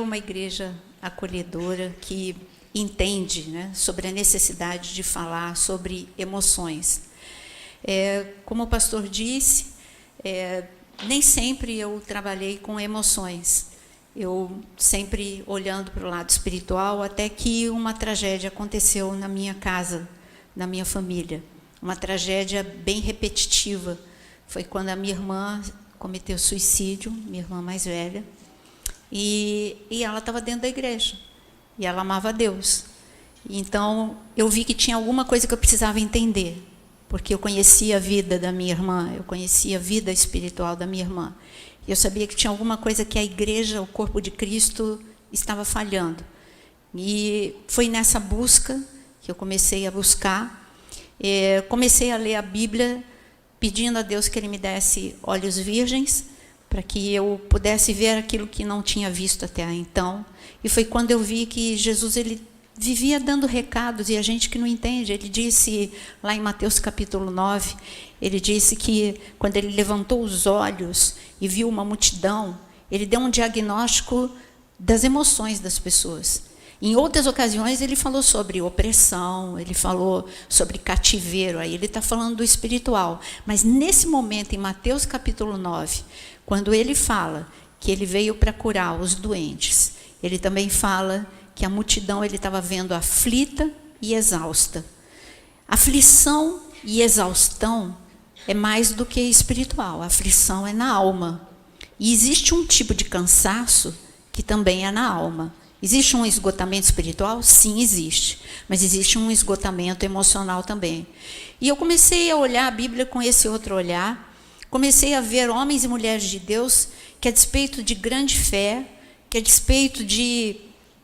Uma igreja acolhedora que entende, né, sobre a necessidade de falar sobre emoções. Como o pastor disse, nem sempre eu trabalhei com emoções. Eu sempre olhando para o lado espiritual, até que uma tragédia aconteceu na minha casa, na minha família. Uma tragédia bem repetitiva. Foi quando a minha irmã cometeu suicídio, minha irmã mais velha. E ela estava dentro da igreja, e ela amava a Deus. Então, eu vi que tinha alguma coisa que eu precisava entender, porque eu conhecia a vida da minha irmã, eu conhecia a vida espiritual da minha irmã. E eu sabia que tinha alguma coisa que a igreja, o corpo de Cristo, estava falhando. E foi nessa busca que eu comecei a buscar. Comecei a ler a Bíblia, pedindo a Deus que Ele me desse olhos virgens, para que eu pudesse ver aquilo que não tinha visto até então. E foi quando eu vi que Jesus ele vivia dando recados, e a gente que não entende. Ele disse, lá em Mateus capítulo 9, ele disse que quando ele levantou os olhos e viu uma multidão, ele deu um diagnóstico das emoções das pessoas. Em outras ocasiões, ele falou sobre opressão, ele falou sobre cativeiro, aí ele está falando do espiritual. Mas nesse momento, em Mateus capítulo 9, quando ele fala que ele veio para curar os doentes, ele também fala que a multidão ele estava vendo aflita e exausta. Aflição e exaustão é mais do que espiritual, a aflição é na alma. E existe um tipo de cansaço que também é na alma. Existe um esgotamento espiritual? Sim, existe. Mas existe um esgotamento emocional também. E eu comecei a olhar a Bíblia com esse outro olhar. Comecei a ver homens e mulheres de Deus que, a despeito de grande fé, que a despeito de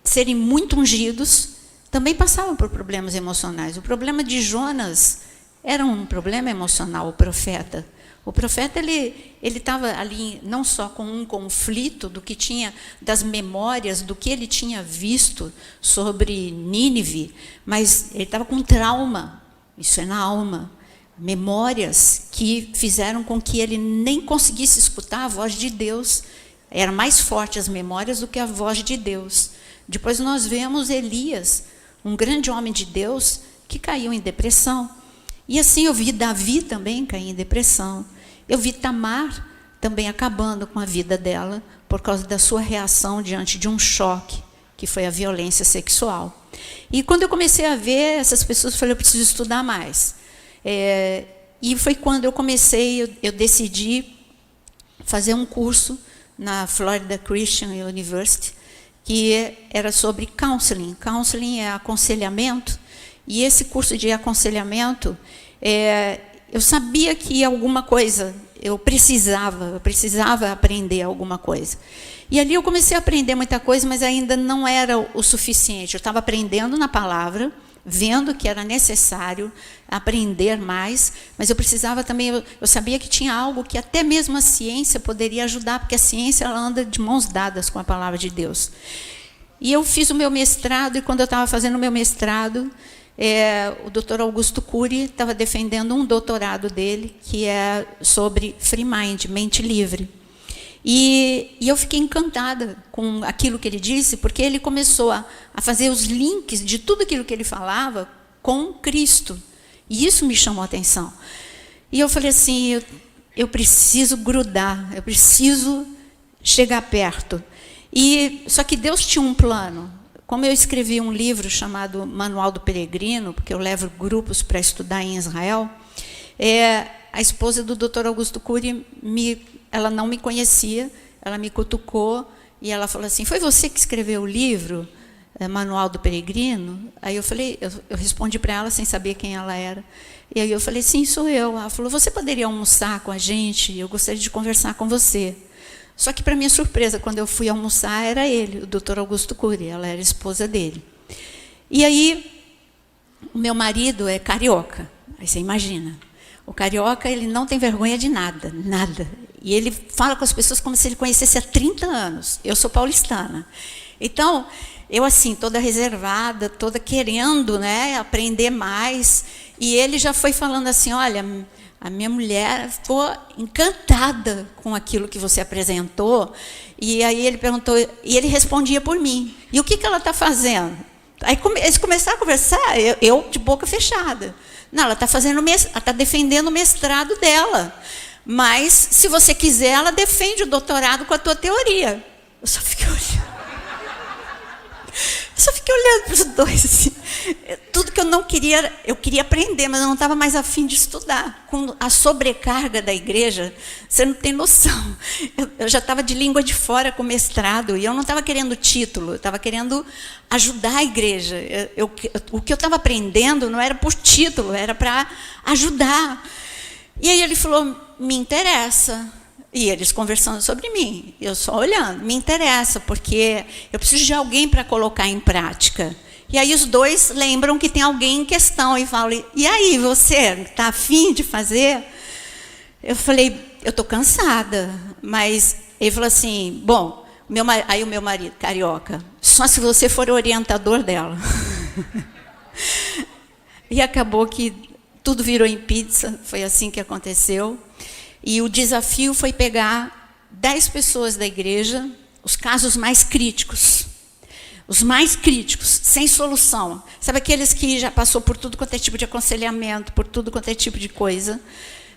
serem muito ungidos, também passavam por problemas emocionais. O problema de Jonas era um problema emocional, o profeta. O profeta ele estava ali não só com um conflito do que tinha, das memórias, do que ele tinha visto sobre Nínive, mas ele estava com trauma, isso é na alma. Memórias que fizeram com que ele nem conseguisse escutar a voz de Deus. Era mais forte as memórias do que a voz de Deus. Depois nós vemos Elias, um grande homem de Deus, que caiu em depressão. E assim eu vi Davi também cair em depressão. Eu vi Tamar também acabando com a vida dela por causa da sua reação diante de um choque, que foi a violência sexual. E quando eu comecei a ver essas pessoas, eu falei, eu preciso estudar mais. E foi quando eu comecei, eu decidi fazer um curso na Florida Christian University, que era sobre counseling. Counseling é aconselhamento, e esse curso de aconselhamento, eu sabia que alguma coisa eu precisava aprender alguma coisa. E ali eu comecei a aprender muita coisa, mas ainda não era o suficiente. Eu estava aprendendo na palavra, vendo que era necessário aprender mais, mas eu precisava também, eu sabia que tinha algo que até mesmo a ciência poderia ajudar, porque a ciência ela anda de mãos dadas com a palavra de Deus. E eu fiz o meu mestrado, e quando eu estava fazendo o meu mestrado, o Dr. Augusto Cury estava defendendo um doutorado dele, que é sobre free mind, mente livre. E eu fiquei encantada com aquilo que ele disse, porque ele começou a fazer os links de tudo aquilo que ele falava com Cristo. E isso me chamou a atenção. E eu falei assim, eu preciso grudar, eu preciso chegar perto. Só que Deus tinha um plano. Como eu escrevi um livro chamado Manual do Peregrino, porque eu levo grupos para estudar em Israel, a esposa do Dr. Augusto Cury, ela não me conhecia, ela me cutucou, e ela falou assim, foi você que escreveu o livro, Manual do Peregrino? Aí eu falei, eu respondi para ela sem saber quem ela era. E aí eu falei, sim, sou eu. Ela falou, você poderia almoçar com a gente? Eu gostaria de conversar com você. Só que, para minha surpresa, quando eu fui almoçar, era ele, o Dr. Augusto Cury, ela era a esposa dele. E aí, o meu marido é carioca, aí você imagina. O carioca, ele não tem vergonha de nada, nada. E ele fala com as pessoas como se ele conhecesse há 30 anos. Eu sou paulistana. Então, eu assim, toda reservada, toda querendo, né, aprender mais. E ele já foi falando assim, olha, A minha mulher ficou encantada com aquilo que você apresentou. E aí ele perguntou, e ele respondia por mim. E o que ela está fazendo? Aí eles começaram a conversar, eu de boca fechada. Não, ela está ela está defendendo o mestrado dela. Mas, se você quiser, ela defende o doutorado com a tua teoria. Eu só fiquei olhando. Para os dois, assim. Tudo que eu queria aprender, mas eu não estava mais a fim de estudar. Com a sobrecarga da igreja, você não tem noção. Eu já estava de língua de fora com mestrado, e eu não estava querendo título, eu estava querendo ajudar a igreja. O que eu estava aprendendo não era por título, era para ajudar. E aí ele falou, me interessa. E eles conversando sobre mim, eu só olhando, me interessa, porque eu preciso de alguém para colocar em prática. E aí os dois lembram que tem alguém em questão e falam, e aí, você está afim de fazer? Eu falei, eu estou cansada, mas ele falou assim, bom, aí o meu marido, carioca, só se você for o orientador dela. E acabou que tudo virou em pizza, foi assim que aconteceu. E o desafio foi pegar 10 pessoas da igreja, os casos mais críticos. Os mais críticos, sem solução. Sabe aqueles que já passou por tudo quanto é tipo de aconselhamento, por tudo quanto é tipo de coisa.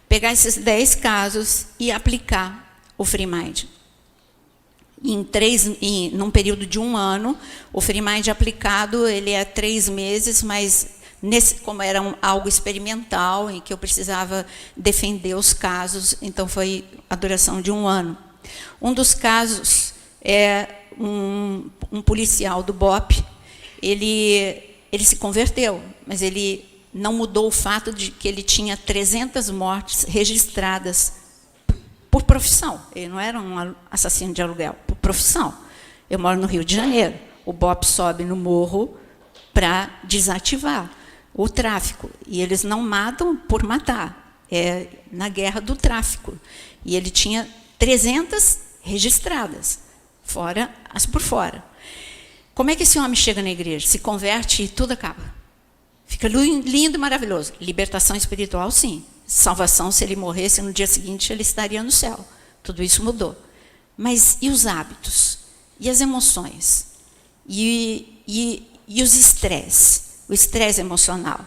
Pegar esses 10 casos e aplicar o Free Mind. Num período de 1 ano, o Free Mind aplicado, ele é 3 meses, mas como era algo experimental, em que eu precisava defender os casos, então foi a duração de 1 ano. Um dos casos é um policial do BOPE, ele se converteu, mas ele não mudou o fato de que ele tinha 300 mortes registradas por profissão. Ele não era um assassino de aluguel, por profissão. Eu moro no Rio de Janeiro, o BOPE sobe no morro para desativar o tráfico, e eles não matam por matar, é na guerra do tráfico. E ele tinha 300 registradas, fora as por fora. Como é que esse homem chega na igreja? Se converte e tudo acaba. Fica lindo e maravilhoso. Libertação espiritual, sim. Salvação, se ele morresse no dia seguinte, ele estaria no céu. Tudo isso mudou. Mas e os hábitos? E as emoções? E os estresses? O estresse emocional.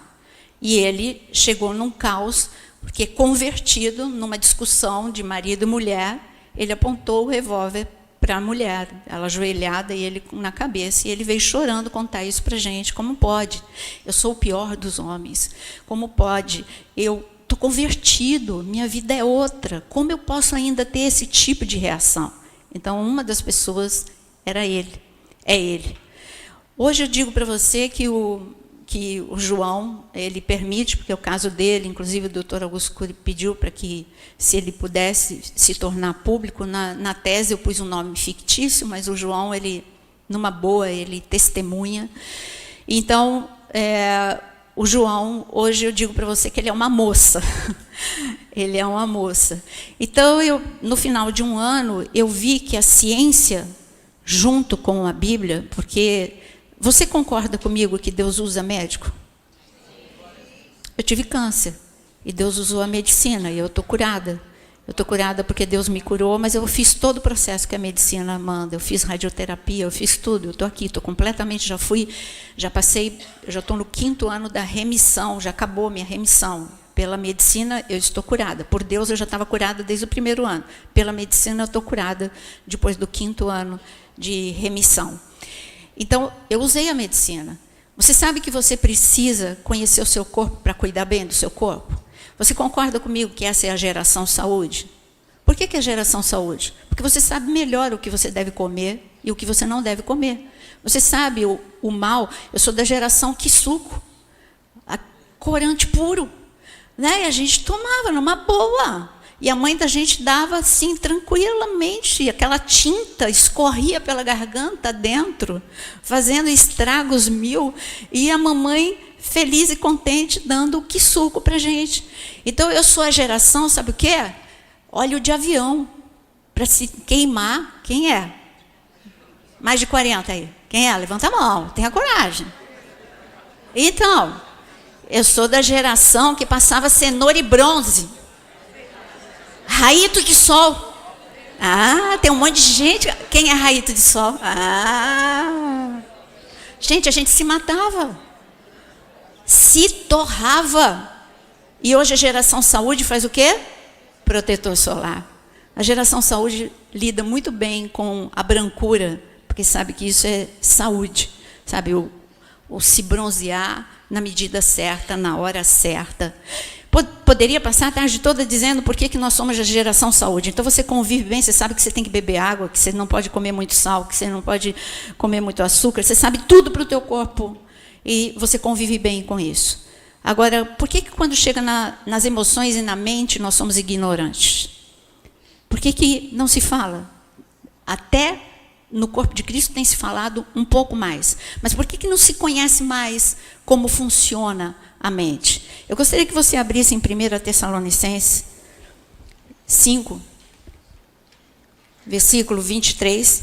E ele chegou num caos, porque convertido numa discussão de marido e mulher, ele apontou o revólver para a mulher, ela ajoelhada e ele na cabeça, e ele veio chorando contar isso para a gente. Como pode? Eu sou o pior dos homens. Como pode? Eu estou convertido, minha vida é outra. Como eu posso ainda ter esse tipo de reação? Então, uma das pessoas era ele, é ele. Hoje eu digo para você que o João, ele permite, porque é o caso dele, inclusive o doutor Augusto Cury pediu para que, se ele pudesse se tornar público, na tese eu pus um nome fictício, mas o João, ele, numa boa, ele testemunha. Então, o João, hoje eu digo para você que ele é uma moça. Ele é uma moça. Então, no final de 1 ano, eu vi que a ciência, junto com a Bíblia, porque... Você concorda comigo que Deus usa médico? Eu tive câncer e Deus usou a medicina e eu estou curada. Eu estou curada porque Deus me curou, mas eu fiz todo o processo que a medicina manda. Eu fiz radioterapia, eu fiz tudo. Eu estou aqui, estou completamente, já passei, já estou no 5º ano da remissão, já acabou a minha remissão. Pela medicina, eu estou curada. Por Deus, eu já estava curada desde o 1º ano. Pela medicina, eu estou curada depois do 5º ano de remissão. Então, eu usei a medicina. Você sabe que você precisa conhecer o seu corpo para cuidar bem do seu corpo? Você concorda comigo que essa é a geração saúde? Por que é a geração saúde? Porque você sabe melhor o que você deve comer e o que você não deve comer. Você sabe o mal. Eu sou da geração que suco, corante puro. Né? E a gente tomava numa boa. E a mãe da gente dava assim, tranquilamente. Aquela tinta escorria pela garganta dentro, fazendo estragos 1000. E a mamãe, feliz e contente, dando o que suco para a gente. Então, eu sou a geração, sabe o quê? Óleo de avião. Para se queimar, quem é? Mais de 40 aí. Quem é? Levanta a mão, tenha coragem. Então, eu sou da geração que passava cenoura e bronze Raito de sol. Ah, tem um monte de gente. Quem é raito de sol? Ah. Gente, a gente se matava. Se torrava. E hoje a geração saúde faz o quê? Protetor solar. A geração saúde lida muito bem com a brancura, porque sabe que isso é saúde. Sabe, o se bronzear na medida certa, na hora certa. Poderia passar a tarde toda dizendo por que nós somos a geração saúde. Então você convive bem, você sabe que você tem que beber água, que você não pode comer muito sal, que você não pode comer muito açúcar, você sabe tudo para o teu corpo e você convive bem com isso. Agora, por que quando chega nas emoções e na mente nós somos ignorantes? Por que não se fala? Até no corpo de Cristo tem se falado um pouco mais. Mas por que não se conhece mais como funciona a mente? Eu gostaria que você abrisse em 1 Tessalonicenses 5, versículo 23.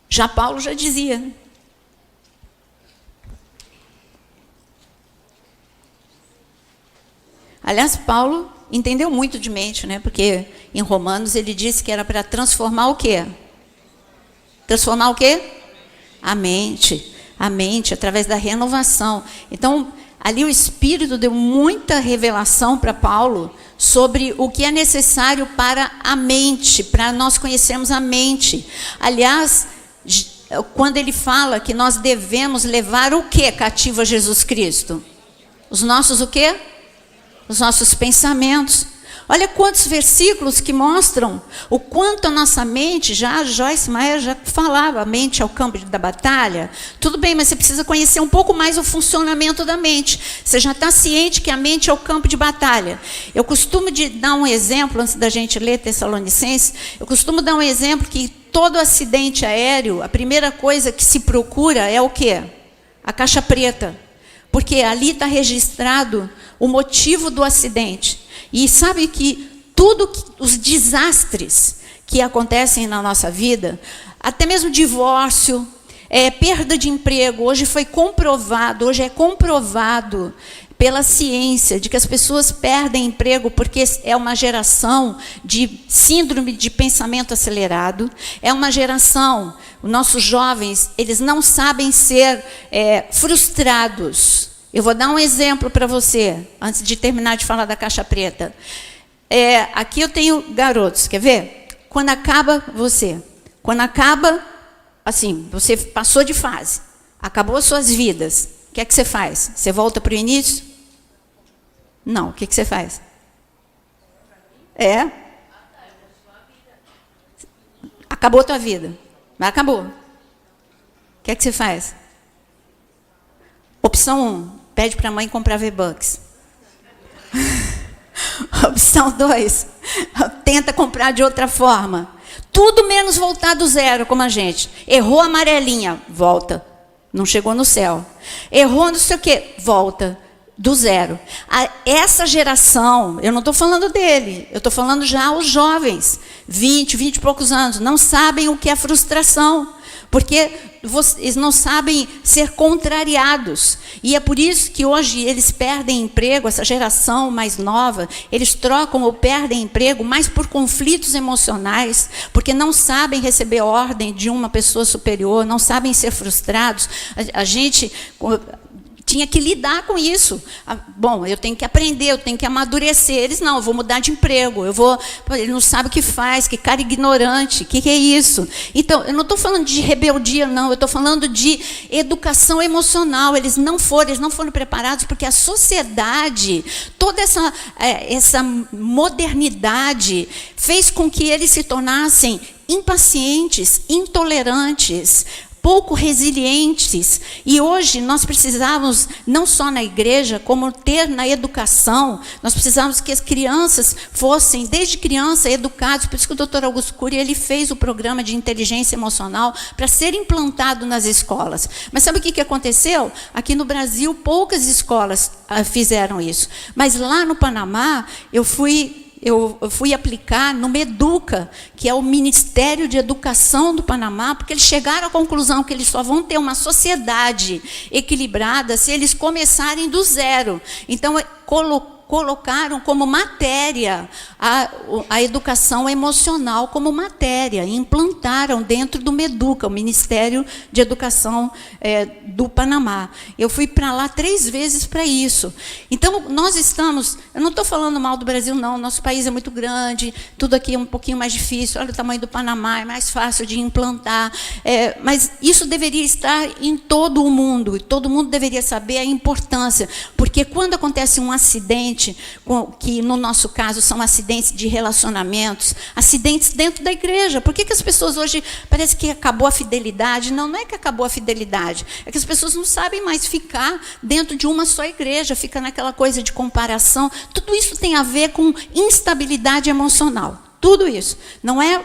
Já Paulo já dizia. Aliás, Paulo entendeu muito de mente, né? Porque em Romanos ele disse que era para transformar o quê? Transformar o quê? A mente, através da renovação. Então, ali o Espírito deu muita revelação para Paulo sobre o que é necessário para a mente, para nós conhecermos a mente. Aliás, quando ele fala que nós devemos levar o quê cativo a Jesus Cristo? Os nossos o quê? Os nossos pensamentos. Olha quantos versículos que mostram o quanto a nossa mente, já Joyce Meyer já falava, a mente é o campo da batalha. Tudo bem, mas você precisa conhecer um pouco mais o funcionamento da mente. Você já está ciente que a mente é o campo de batalha. Eu costumo dar um exemplo, antes da gente ler Tessalonicenses, eu costumo dar um exemplo que todo acidente aéreo, a primeira coisa que se procura é o quê? A caixa preta. Porque ali está registrado o motivo do acidente. E sabe que os desastres que acontecem na nossa vida, até mesmo divórcio, perda de emprego, hoje é comprovado pela ciência de que as pessoas perdem emprego porque é uma geração de síndrome de pensamento acelerado, é uma geração, os nossos jovens, eles não sabem ser frustrados. Eu vou dar um exemplo para você, antes de terminar de falar da caixa preta. Aqui eu tenho garotos, quer ver? Quando acaba, assim, você passou de fase, acabou as suas vidas, o que é que você faz? Você volta para o início? Não, o que você faz? Acabou a tua vida, mas acabou. O que é que você faz? Opção 1. Pede para a mãe comprar V-Bucks. Opção 2. Tenta comprar de outra forma. Tudo menos voltar do zero, como a gente. Errou a amarelinha, volta. Não chegou no céu. Errou não sei o quê, volta do zero. Essa geração, eu não estou falando dele, eu estou falando já os jovens, 20 e poucos anos, não sabem o que é frustração. Porque eles não sabem ser contrariados. E é por isso que hoje eles perdem emprego, essa geração mais nova, eles trocam ou perdem emprego mais por conflitos emocionais, porque não sabem receber ordem de uma pessoa superior, não sabem ser frustrados. A gente tinha que lidar com isso. Bom, eu tenho que aprender, eu tenho que amadurecer. Eles não, eu vou mudar de emprego, ele não sabe o que faz, que cara ignorante, o que é isso? Então, eu não estou falando de rebeldia, não, eu estou falando de educação emocional. Eles não foram preparados, porque a sociedade, toda essa modernidade, fez com que eles se tornassem impacientes, intolerantes, pouco resilientes. E hoje nós precisamos, não só na igreja, como ter na educação, nós precisamos que as crianças fossem, desde criança, educados. Por isso que o Dr. Augusto Cury, ele fez o programa de inteligência emocional para ser implantado nas escolas. Mas sabe o que aconteceu? Aqui no Brasil, poucas escolas fizeram isso. Mas lá no Panamá, eu fui aplicar no MEDUCA, que é o Ministério de Educação do Panamá, porque eles chegaram à conclusão que eles só vão ter uma sociedade equilibrada se eles começarem do zero. Então, colocou colocaram como matéria a educação emocional como matéria, e implantaram dentro do MEDUCA, o Ministério de Educação do Panamá. Eu fui para lá 3 vezes para isso. Então, nós estamos... Eu não estou falando mal do Brasil, não. Nosso país é muito grande, tudo aqui é um pouquinho mais difícil. Olha o tamanho do Panamá, é mais fácil de implantar. Mas isso deveria estar em todo o mundo. E todo mundo deveria saber a importância. Porque quando acontece um acidente, que no nosso caso são acidentes de relacionamentos, acidentes dentro da igreja. Por que as pessoas hoje parece que acabou a fidelidade? Não, não é que acabou a fidelidade, é que as pessoas não sabem mais ficar dentro de uma só igreja, fica naquela coisa de comparação. Tudo isso tem a ver com instabilidade emocional. Tudo isso. Não é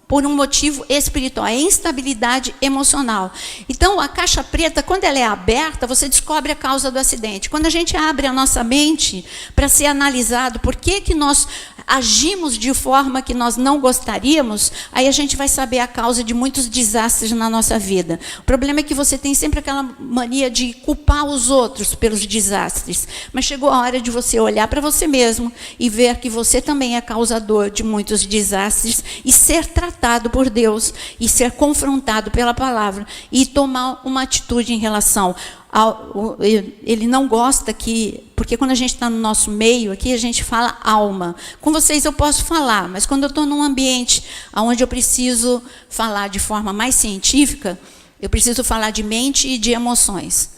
por um motivo espiritual, é instabilidade emocional. Então, a caixa preta, quando ela é aberta, você descobre a causa do acidente. Quando a gente abre a nossa mente para ser analisado por que nós agimos de forma que nós não gostaríamos, aí a gente vai saber a causa de muitos desastres na nossa vida. O problema é que você tem sempre aquela mania de culpar os outros pelos desastres. Mas chegou a hora de você olhar para você mesmo e ver que você também é causador de muitos desastres e ser tratado por Deus e ser confrontado pela palavra e tomar uma atitude em relação ao... Ele não gosta que... Porque quando a gente está no nosso meio, aqui a gente fala alma. Com vocês eu posso falar, mas quando eu estou num ambiente onde eu preciso falar de forma mais científica, eu preciso falar de mente e de emoções.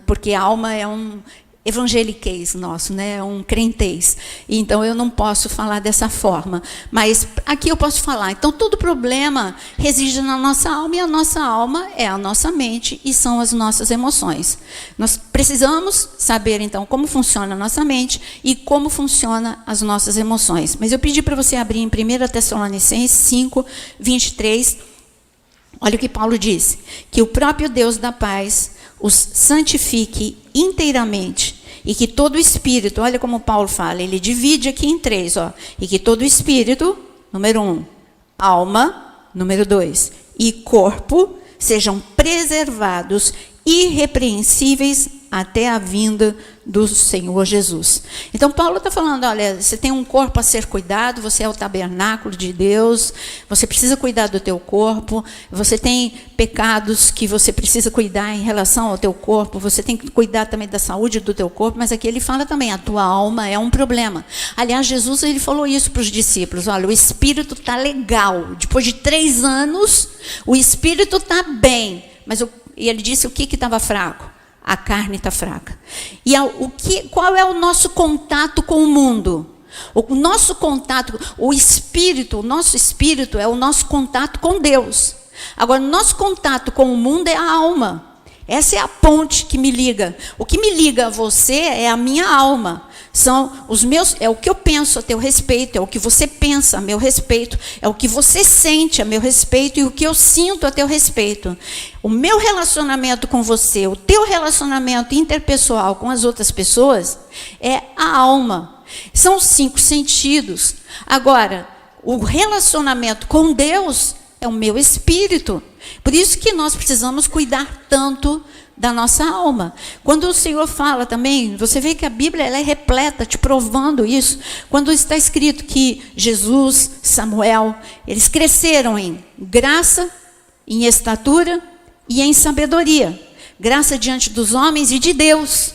Porque a alma é um... evangeliquez nosso, né? Um crentez. Então, eu não posso falar dessa forma. Mas aqui eu posso falar. Então, todo problema reside na nossa alma, e a nossa alma é a nossa mente e são as nossas emoções. Nós precisamos saber, então, como funciona a nossa mente e como funcionam as nossas emoções. Mas eu pedi para você abrir em 1 Tessalonicenses 5, 23. Olha o que Paulo disse. Que o próprio Deus da paz os santifique inteiramente, e que todo espírito, olha como Paulo fala, ele divide aqui em 3, ó, e que todo espírito, número 1, alma, número 2, e corpo sejam preservados irrepreensíveis até a vinda do Senhor Jesus. Então, Paulo está falando, olha, você tem um corpo a ser cuidado, você é o tabernáculo de Deus, você precisa cuidar do teu corpo, você tem pecados que você precisa cuidar em relação ao teu corpo, você tem que cuidar também da saúde do teu corpo, mas aqui ele fala também, a tua alma é um problema. Aliás, Jesus, ele falou isso para os discípulos, olha, o espírito está legal, depois de 3 anos, o espírito está bem, mas e ele disse o que estava fraco? A carne está fraca. E qual é o nosso contato com o mundo? O nosso contato, o nosso espírito é o nosso contato com Deus. Agora, o nosso contato com o mundo é a alma. Essa é a ponte que me liga. O que me liga a você é a minha alma. É o que eu penso a teu respeito, é o que você pensa a meu respeito, é o que você sente a meu respeito e o que eu sinto a teu respeito. O meu relacionamento com você, o teu relacionamento interpessoal com as outras pessoas é a alma. São 5 sentidos. Agora, o relacionamento com Deus é o meu espírito. Por isso que nós precisamos cuidar tanto da nossa alma. Quando o Senhor fala também, você vê que a Bíblia ela é repleta, te provando isso. Quando está escrito que Jesus, Samuel, eles cresceram em graça, em estatura e em sabedoria. Graça diante dos homens e de Deus.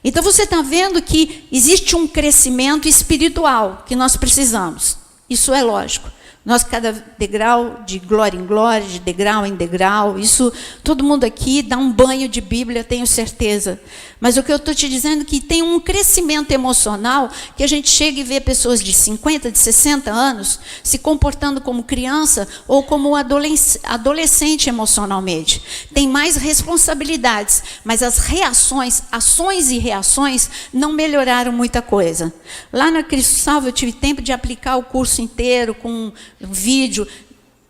Então você está vendo que existe um crescimento espiritual que nós precisamos. Isso é lógico. Nós, cada degrau, de glória em glória, de degrau em degrau, isso, todo mundo aqui dá um banho de Bíblia, tenho certeza. Mas o que eu estou te dizendo é que tem um crescimento emocional, que a gente chega e vê pessoas de 50, de 60 anos, se comportando como criança ou como adolescente emocionalmente. Tem mais responsabilidades, mas as reações, ações e reações, não melhoraram muita coisa. Lá na Cristo Salve eu tive tempo de aplicar o curso inteiro com um vídeo,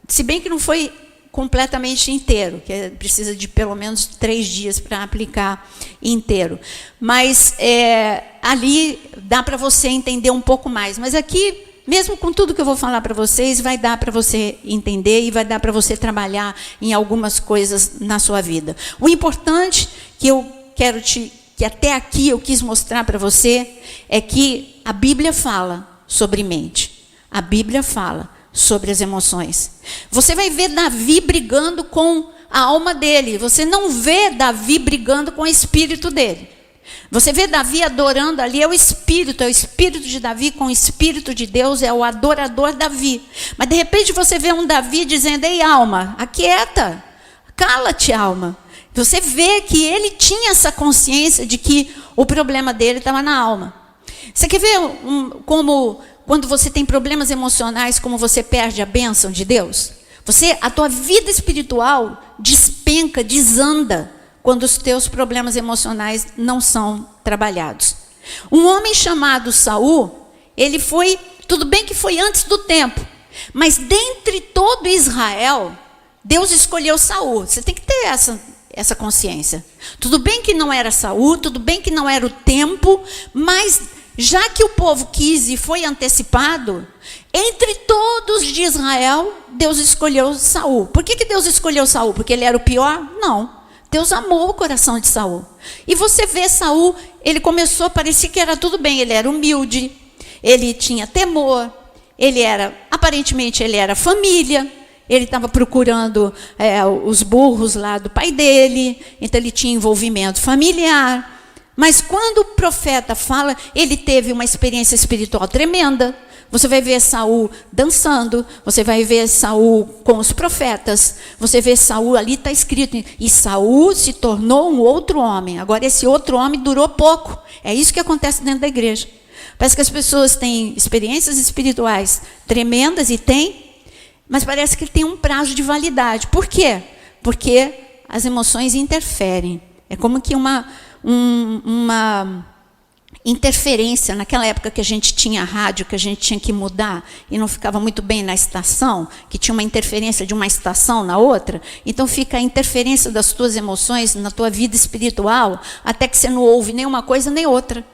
se bem que não foi completamente inteiro, que precisa de pelo menos 3 dias para aplicar inteiro. Mas ali dá para você entender um pouco mais. Mas aqui, mesmo com tudo que eu vou falar para vocês, vai dar para você entender e vai dar para você trabalhar em algumas coisas na sua vida. O importante que eu quero te que até aqui eu quis mostrar para você é que a Bíblia fala sobre mente. A Bíblia fala sobre as emoções. Você vai ver Davi brigando com a alma dele. Você não vê Davi brigando com o espírito dele. Você vê Davi adorando ali, é o espírito de Davi com o espírito de Deus, é o adorador Davi. Mas de repente você vê um Davi dizendo: ei, alma, aquieta, cala-te, alma. Você vê que ele tinha essa consciência de que o problema dele estava na alma. Você quer ver como quando você tem problemas emocionais, como você perde a bênção de Deus? A tua vida espiritual despenca, desanda, quando os teus problemas emocionais não são trabalhados. Um homem chamado Saul, ele foi, tudo bem que foi antes do tempo, mas dentre todo Israel, Deus escolheu Saul. Você tem que ter essa consciência. Tudo bem que não era Saul, tudo bem que não era o tempo, mas já que o povo quis e foi antecipado, entre todos de Israel, Deus escolheu Saul. Por que Deus escolheu Saul? Porque ele era o pior? Não. Deus amou o coração de Saul. E você vê Saul, ele começou, parecia que era tudo bem, ele era humilde, ele tinha temor, aparentemente ele era família, ele estava procurando os burros lá do pai dele, então ele tinha envolvimento familiar. Mas quando o profeta fala, ele teve uma experiência espiritual tremenda. Você vai ver Saul dançando, você vai ver Saul com os profetas, você vê Saul, ali está escrito, e Saul se tornou um outro homem. Agora esse outro homem durou pouco. É isso que acontece dentro da igreja. Parece que as pessoas têm experiências espirituais tremendas, e têm, mas parece que tem um prazo de validade. Por quê? Porque as emoções interferem. É como que uma interferência. Naquela época que a gente tinha rádio, que a gente tinha que mudar e não ficava muito bem na estação, que tinha uma interferência de uma estação na outra, então fica a interferência das tuas emoções na tua vida espiritual, até que você não ouve nem uma coisa nem outra.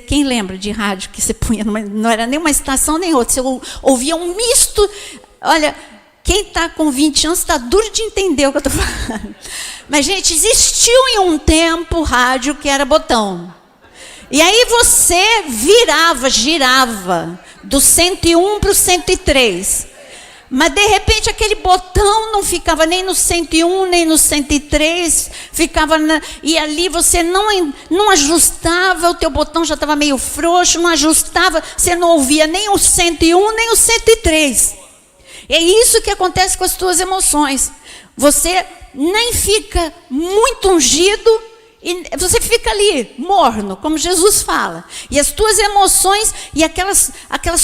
Quem lembra de rádio que você punha, não era nem uma estação nem outra, você ouvia um misto. Olha, quem está com 20 anos está duro de entender o que eu estou falando. Mas, gente, existiu em um tempo rádio que era botão. E aí você girava do 101 para o 103. Mas, de repente, aquele botão não ficava nem no 101, nem no 103. E ali você não ajustava, o teu botão já estava meio frouxo, não ajustava, você não ouvia nem o 101, nem o 103. É isso que acontece com as tuas emoções. Você nem fica muito ungido, e você fica ali, morno, como Jesus fala. E as tuas emoções e aquelas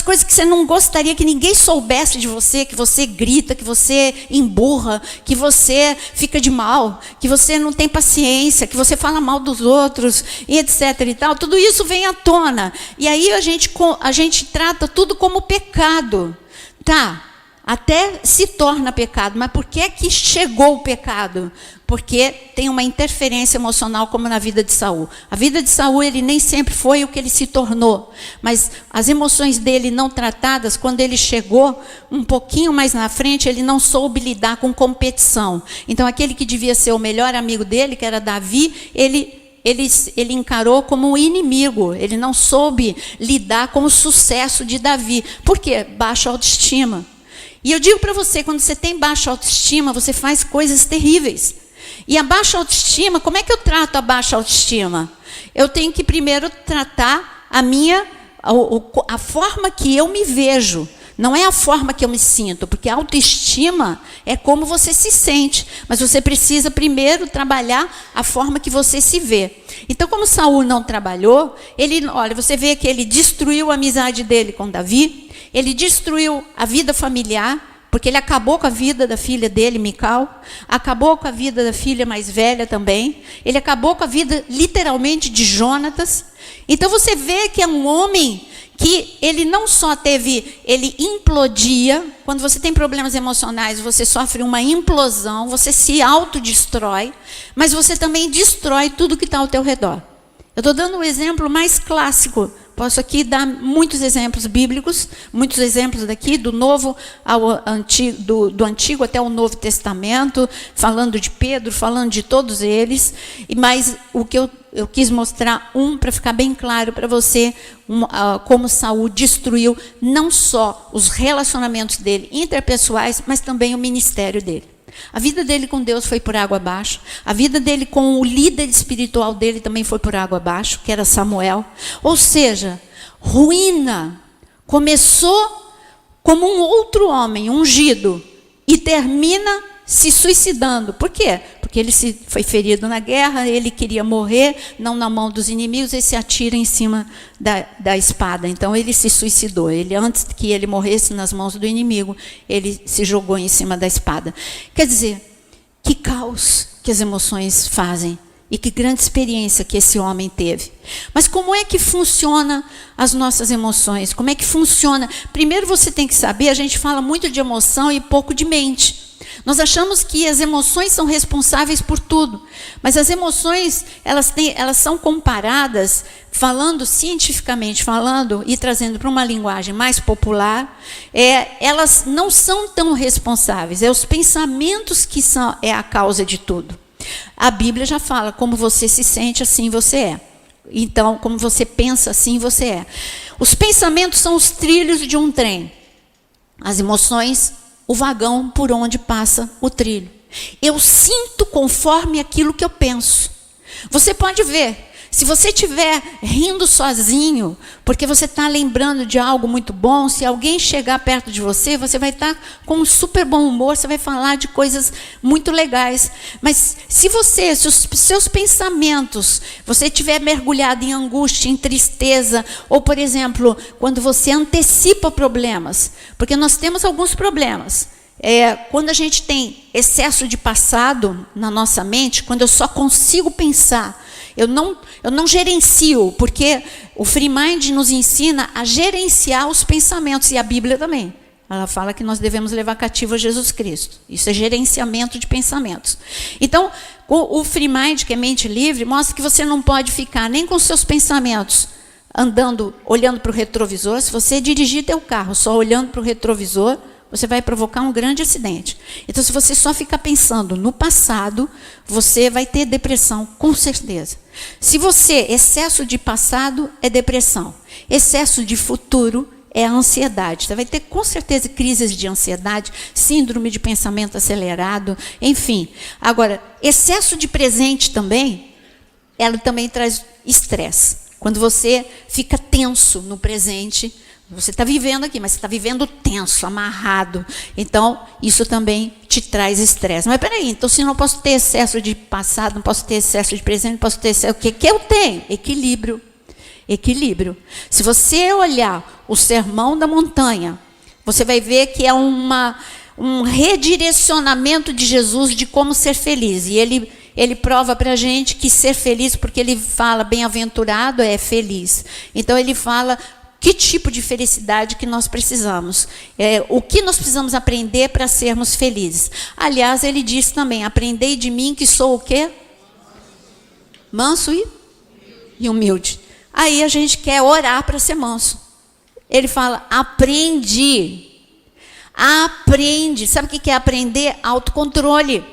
coisas que você não gostaria que ninguém soubesse de você, que você grita, que você emburra, que você fica de mal, que você não tem paciência, que você fala mal dos outros, e etc. e tal, tudo isso vem à tona. E aí a gente trata tudo como pecado. Tá, até se torna pecado, mas por que é que chegou o pecado? Porque tem uma interferência emocional, como na vida de Saul. A vida de Saul, ele nem sempre foi o que ele se tornou, mas as emoções dele não tratadas, quando ele chegou um pouquinho mais na frente, ele não soube lidar com competição. Então aquele que devia ser o melhor amigo dele, que era Davi, ele encarou como um inimigo. Ele não soube lidar com o sucesso de Davi. Por quê? Baixa autoestima. E eu digo para você, quando você tem baixa autoestima, você faz coisas terríveis. E a baixa autoestima, como é que eu trato a baixa autoestima? Eu tenho que primeiro tratar a forma que eu me vejo. Não é a forma que eu me sinto, porque a autoestima é como você se sente. Mas você precisa primeiro trabalhar a forma que você se vê. Então, como Saul não trabalhou, você vê que ele destruiu a amizade dele com Davi, ele destruiu a vida familiar, porque ele acabou com a vida da filha dele, Mical, acabou com a vida da filha mais velha também, ele acabou com a vida, literalmente, de Jonatas. Então, você vê que é um homem que ele não só ele implodia. Quando você tem problemas emocionais, você sofre uma implosão, você se autodestrói, mas você também destrói tudo que está ao teu redor. Eu estou dando um exemplo mais clássico. posso aqui dar muitos exemplos bíblicos, muitos exemplos daqui, do Novo ao Antigo, do Antigo até o Novo Testamento, falando de Pedro, falando de todos eles, mas o que eu quis mostrar para ficar bem claro para você, como Saul destruiu não só os relacionamentos dele interpessoais, mas também o ministério dele. A vida dele com Deus foi por água abaixo. A vida dele com o líder espiritual dele também foi por água abaixo, que era Samuel. Ou seja, ruína. Começou como um outro homem, ungido, e termina se suicidando. Por quê? Porque ele foi ferido na guerra, ele queria morrer, não na mão dos inimigos, ele se atira em cima da espada. Então, ele se suicidou. Antes que ele morresse nas mãos do inimigo, ele se jogou em cima da espada. Quer dizer, que caos que as emoções fazem. E que grande experiência que esse homem teve. Mas como é que funciona as nossas emoções? Como é que funciona? Primeiro você tem que saber, a gente fala muito de emoção e pouco de mente. Nós achamos que as emoções são responsáveis por tudo, mas as emoções, elas são comparadas, falando cientificamente, falando e trazendo para uma linguagem mais popular, elas não são tão responsáveis, os pensamentos que são a causa de tudo. A Bíblia já fala, como você se sente, assim você é. Então, como você pensa, assim você é. Os pensamentos são os trilhos de um trem. As emoções, o vagão por onde passa o trilho. Eu sinto conforme aquilo que eu penso. Você pode ver, se você estiver rindo sozinho, porque você está lembrando de algo muito bom, se alguém chegar perto de você, você vai estar com um super bom humor, você vai falar de coisas muito legais. Mas se os seus pensamentos, você estiver mergulhado em angústia, em tristeza, ou, por exemplo, quando você antecipa problemas, porque nós temos alguns problemas. Quando a gente tem excesso de passado na nossa mente, quando eu só consigo pensar, eu não gerencio, porque o Free Mind nos ensina a gerenciar os pensamentos, e a Bíblia também. Ela fala que nós devemos levar cativo a Jesus Cristo. Isso é gerenciamento de pensamentos. Então, o Free Mind, que é mente livre, mostra que você não pode ficar nem com seus pensamentos andando, olhando para o retrovisor. Se você dirigir teu carro só olhando para o retrovisor, você vai provocar um grande acidente. Então, se você só ficar pensando no passado, você vai ter depressão, com certeza. Se você, excesso de passado é depressão, excesso de futuro é a ansiedade. Você vai ter, com certeza, crises de ansiedade, síndrome de pensamento acelerado, enfim. Agora, excesso de presente também, ela também traz estresse. Quando você fica tenso no presente, você está vivendo aqui, mas você está vivendo tenso, amarrado. Então, isso também te traz estresse. Mas, peraí, então se eu não posso ter excesso de passado, não posso ter excesso de presente, não posso ter excesso... O que eu tenho? Equilíbrio. Equilíbrio. Se você olhar o Sermão da Montanha, você vai ver que é um redirecionamento de Jesus de como ser feliz. E ele prova para a gente que ser feliz, porque ele fala bem-aventurado é feliz. Então, ele fala... Que tipo de felicidade que nós precisamos? O que nós precisamos aprender para sermos felizes? Aliás, ele diz também, aprendei de mim que sou o quê? Manso e humilde. Aí a gente quer orar para ser manso. Ele fala, aprende. Aprende. Sabe o que é aprender? Autocontrole.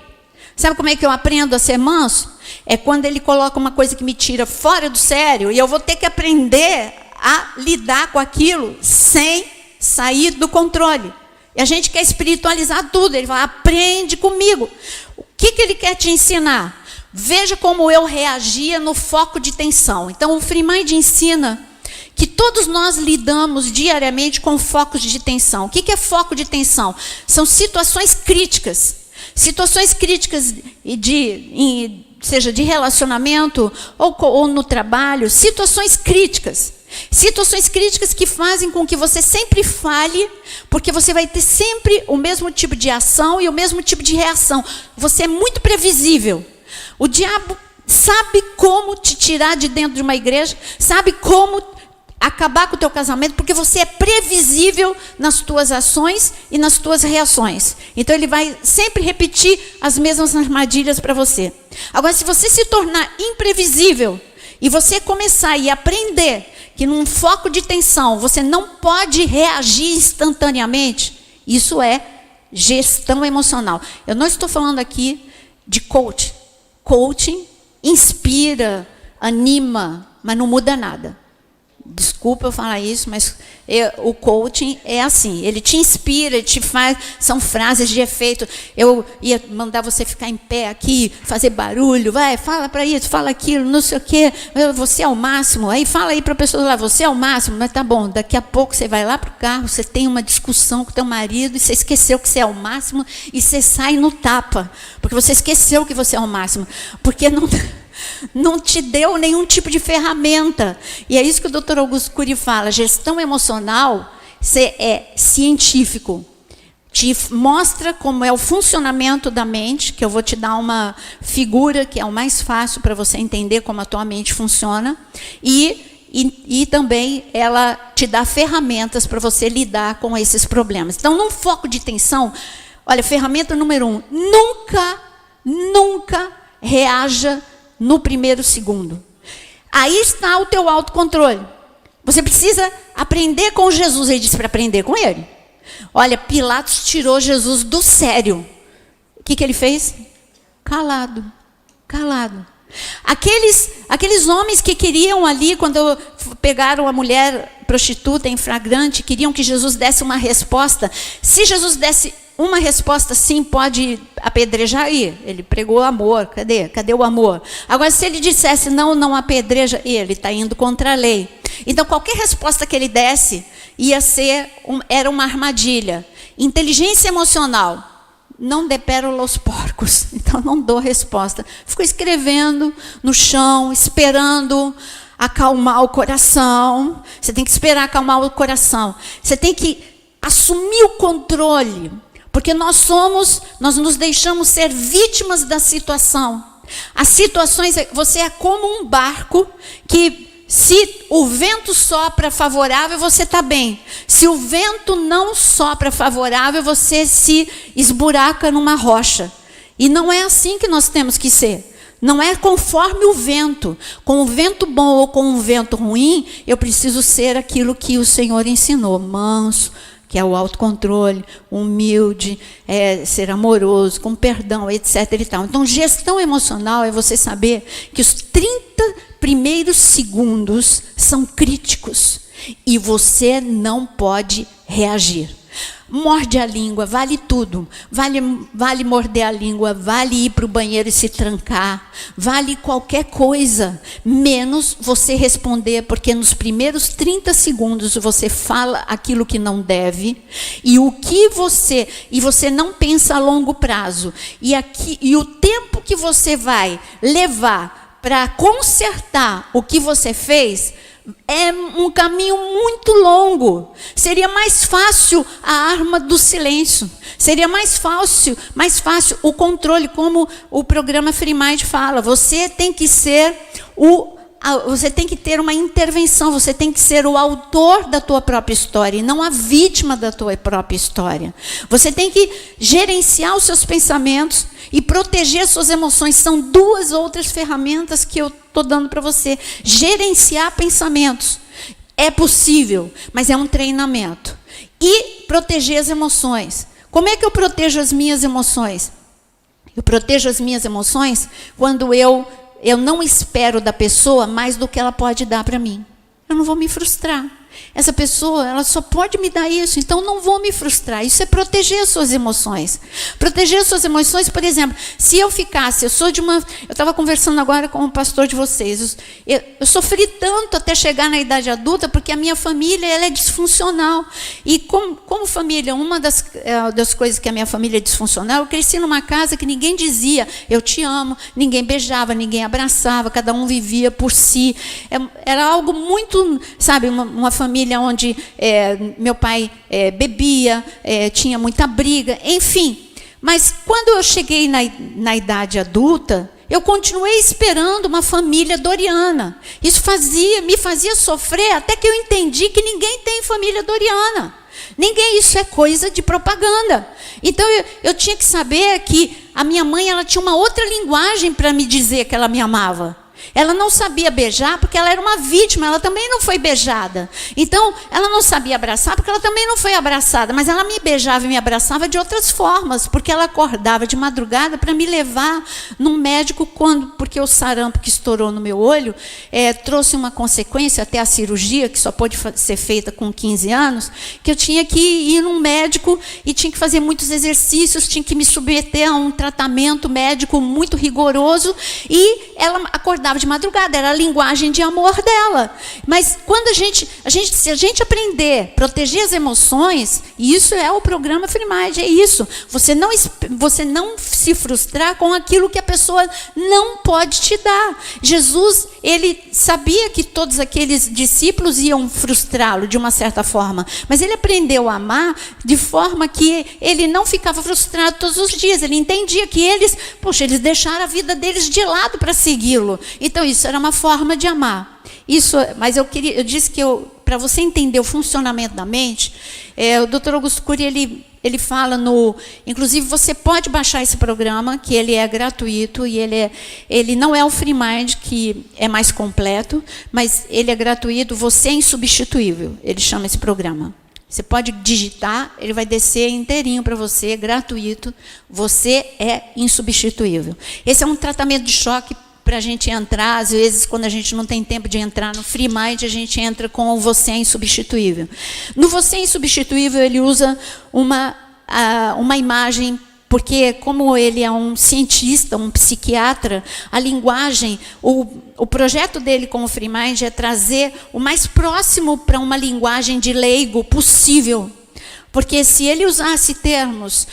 Sabe como é que eu aprendo a ser manso? É quando ele coloca uma coisa que me tira fora do sério e eu vou ter que aprender a lidar com aquilo sem sair do controle. E a gente quer espiritualizar tudo. Ele fala, aprende comigo. O que ele quer te ensinar? Veja como eu reagia no foco de tensão. Então, o Free Mind ensina que todos nós lidamos diariamente com focos de tensão. O que é foco de tensão? São situações críticas. Situações críticas seja de relacionamento ou no trabalho. Situações críticas. Situações críticas que fazem com que você sempre falhe, porque você vai ter sempre o mesmo tipo de ação e o mesmo tipo de reação. Você é muito previsível. O diabo sabe como te tirar de dentro de uma igreja, sabe como acabar com o teu casamento, porque você é previsível nas tuas ações e nas tuas reações. Então, ele vai sempre repetir as mesmas armadilhas para você. Agora, se você se tornar imprevisível e você começar a aprender que num foco de tensão você não pode reagir instantaneamente, isso é gestão emocional. Eu não estou falando aqui de coaching. Coaching inspira, anima, mas não muda nada. Desculpa eu falar isso, mas o coaching é assim, ele te inspira, ele te faz, são frases de efeito. Eu ia mandar você ficar em pé aqui, fazer barulho, vai, fala para isso, fala aquilo, não sei o quê, você é o máximo. Aí fala aí para a pessoa lá, você é o máximo, mas tá bom, daqui a pouco você vai lá para o carro, você tem uma discussão com o teu marido e você esqueceu que você é o máximo e você sai no tapa, porque você esqueceu que você é o máximo, porque não te deu nenhum tipo de ferramenta. E é isso que o Dr. Augusto Cury fala, gestão emocional é científico. Te mostra como é o funcionamento da mente, que eu vou te dar uma figura que é o mais fácil para você entender como a tua mente funciona. E também ela te dá ferramentas para você lidar com esses problemas. Então, num foco de tensão, olha, ferramenta número 1, nunca reaja no primeiro segundo. Aí está o teu autocontrole. Você precisa aprender com Jesus. Ele disse para aprender com ele. Olha, Pilatos tirou Jesus do sério. O que ele fez? Calado. Aqueles homens que queriam ali, quando pegaram a mulher prostituta em flagrante, queriam que Jesus desse uma resposta. Se Jesus desse uma resposta sim, pode apedrejar aí. Ele pregou amor, cadê o amor? Agora, se ele dissesse não apedreja, ele está indo contra a lei. Então, qualquer resposta que ele desse era uma armadilha. Inteligência emocional. Não dê pérola aos porcos, então não dou resposta. Fico escrevendo no chão, esperando acalmar o coração. Você tem que esperar acalmar o coração. Você tem que assumir o controle, porque nós nos deixamos ser vítimas da situação. As situações, você é como um barco que, se o vento sopra favorável, você está bem. Se o vento não sopra favorável, você se esburaca numa rocha. E não é assim que nós temos que ser. Não é conforme o vento. Com o vento bom ou com o vento ruim, eu preciso ser aquilo que o Senhor ensinou. Manso, que é o autocontrole, humilde, ser amoroso, com perdão, etc. E tal. Então, gestão emocional é você saber que os 30 primeiros segundos são críticos e você não pode reagir. Morde a língua, vale tudo. Vale morder a língua, vale ir para o banheiro e se trancar, vale qualquer coisa, menos você responder, porque nos primeiros 30 segundos você fala aquilo que não deve, e você não pensa a longo prazo. E o tempo que você vai levar para consertar o que você fez é um caminho muito longo. Seria mais fácil a arma do silêncio. Seria mais fácil o controle, como o programa Free Mind fala. Você tem que ter uma intervenção, você tem que ser o autor da tua própria história e não a vítima da tua própria história. Você tem que gerenciar os seus pensamentos e proteger as suas emoções. São duas outras ferramentas que eu estou dando para você. Gerenciar pensamentos é possível, mas é um treinamento. E proteger as emoções. Como é que eu protejo as minhas emoções? Eu protejo as minhas emoções quando eu não espero da pessoa mais do que ela pode dar para mim. Eu não vou me frustrar. Essa pessoa, ela só pode me dar isso, então não vou me frustrar. Isso é proteger as suas emoções. Proteger as suas emoções, por exemplo, se eu estava conversando agora com o pastor de vocês, eu sofri tanto até chegar na idade adulta, porque a minha família, ela é disfuncional. E como família, uma das coisas que a minha família é disfuncional, eu cresci numa casa que ninguém dizia, eu te amo, ninguém beijava, ninguém abraçava, cada um vivia por si. Era algo muito, sabe, uma família onde meu pai bebia, tinha muita briga, enfim. Mas quando eu cheguei na idade adulta, eu continuei esperando uma família doriana. Isso me fazia sofrer, até que eu entendi que ninguém tem família doriana. Isso é coisa de propaganda. Então eu tinha que saber que a minha mãe, ela tinha uma outra linguagem para me dizer que ela me amava. Ela não sabia beijar porque ela era uma vítima, ela também não foi beijada. Então, ela não sabia abraçar porque ela também não foi abraçada, mas ela me beijava e me abraçava de outras formas, porque ela acordava de madrugada para me levar num médico, porque o sarampo que estourou no meu olho trouxe uma consequência, até a cirurgia, que só pôde ser feita com 15 anos, que eu tinha que ir num médico e tinha que fazer muitos exercícios, tinha que me submeter a um tratamento médico muito rigoroso, e ela acordava de madrugada, era a linguagem de amor dela. Mas quando se a gente aprender a proteger as emoções, e isso é o programa FreeMind, é isso. Você não se frustrar com aquilo que a pessoa não pode te dar. Jesus, ele sabia que todos aqueles discípulos iam frustrá-lo de uma certa forma, mas ele aprendeu a amar de forma que ele não ficava frustrado todos os dias. Ele entendia que eles deixaram a vida deles de lado para segui-lo. Então, isso era uma forma de amar. Mas eu disse que para você entender o funcionamento da mente, o Dr. Augusto Cury, ele fala inclusive você pode baixar esse programa, que ele é gratuito, e ele não é o FreeMind, que é mais completo, mas ele é gratuito, você é insubstituível, ele chama esse programa. Você pode digitar, ele vai descer inteirinho para você, gratuito, você é insubstituível. Esse é um tratamento de choque para a gente entrar, às vezes, quando a gente não tem tempo de entrar no FreeMind, a gente entra com o Você é Insubstituível. No Você é Insubstituível, ele usa uma imagem, porque como ele é um cientista, um psiquiatra, a linguagem, o projeto dele com o FreeMind é trazer o mais próximo para uma linguagem de leigo possível. Porque se ele usasse termos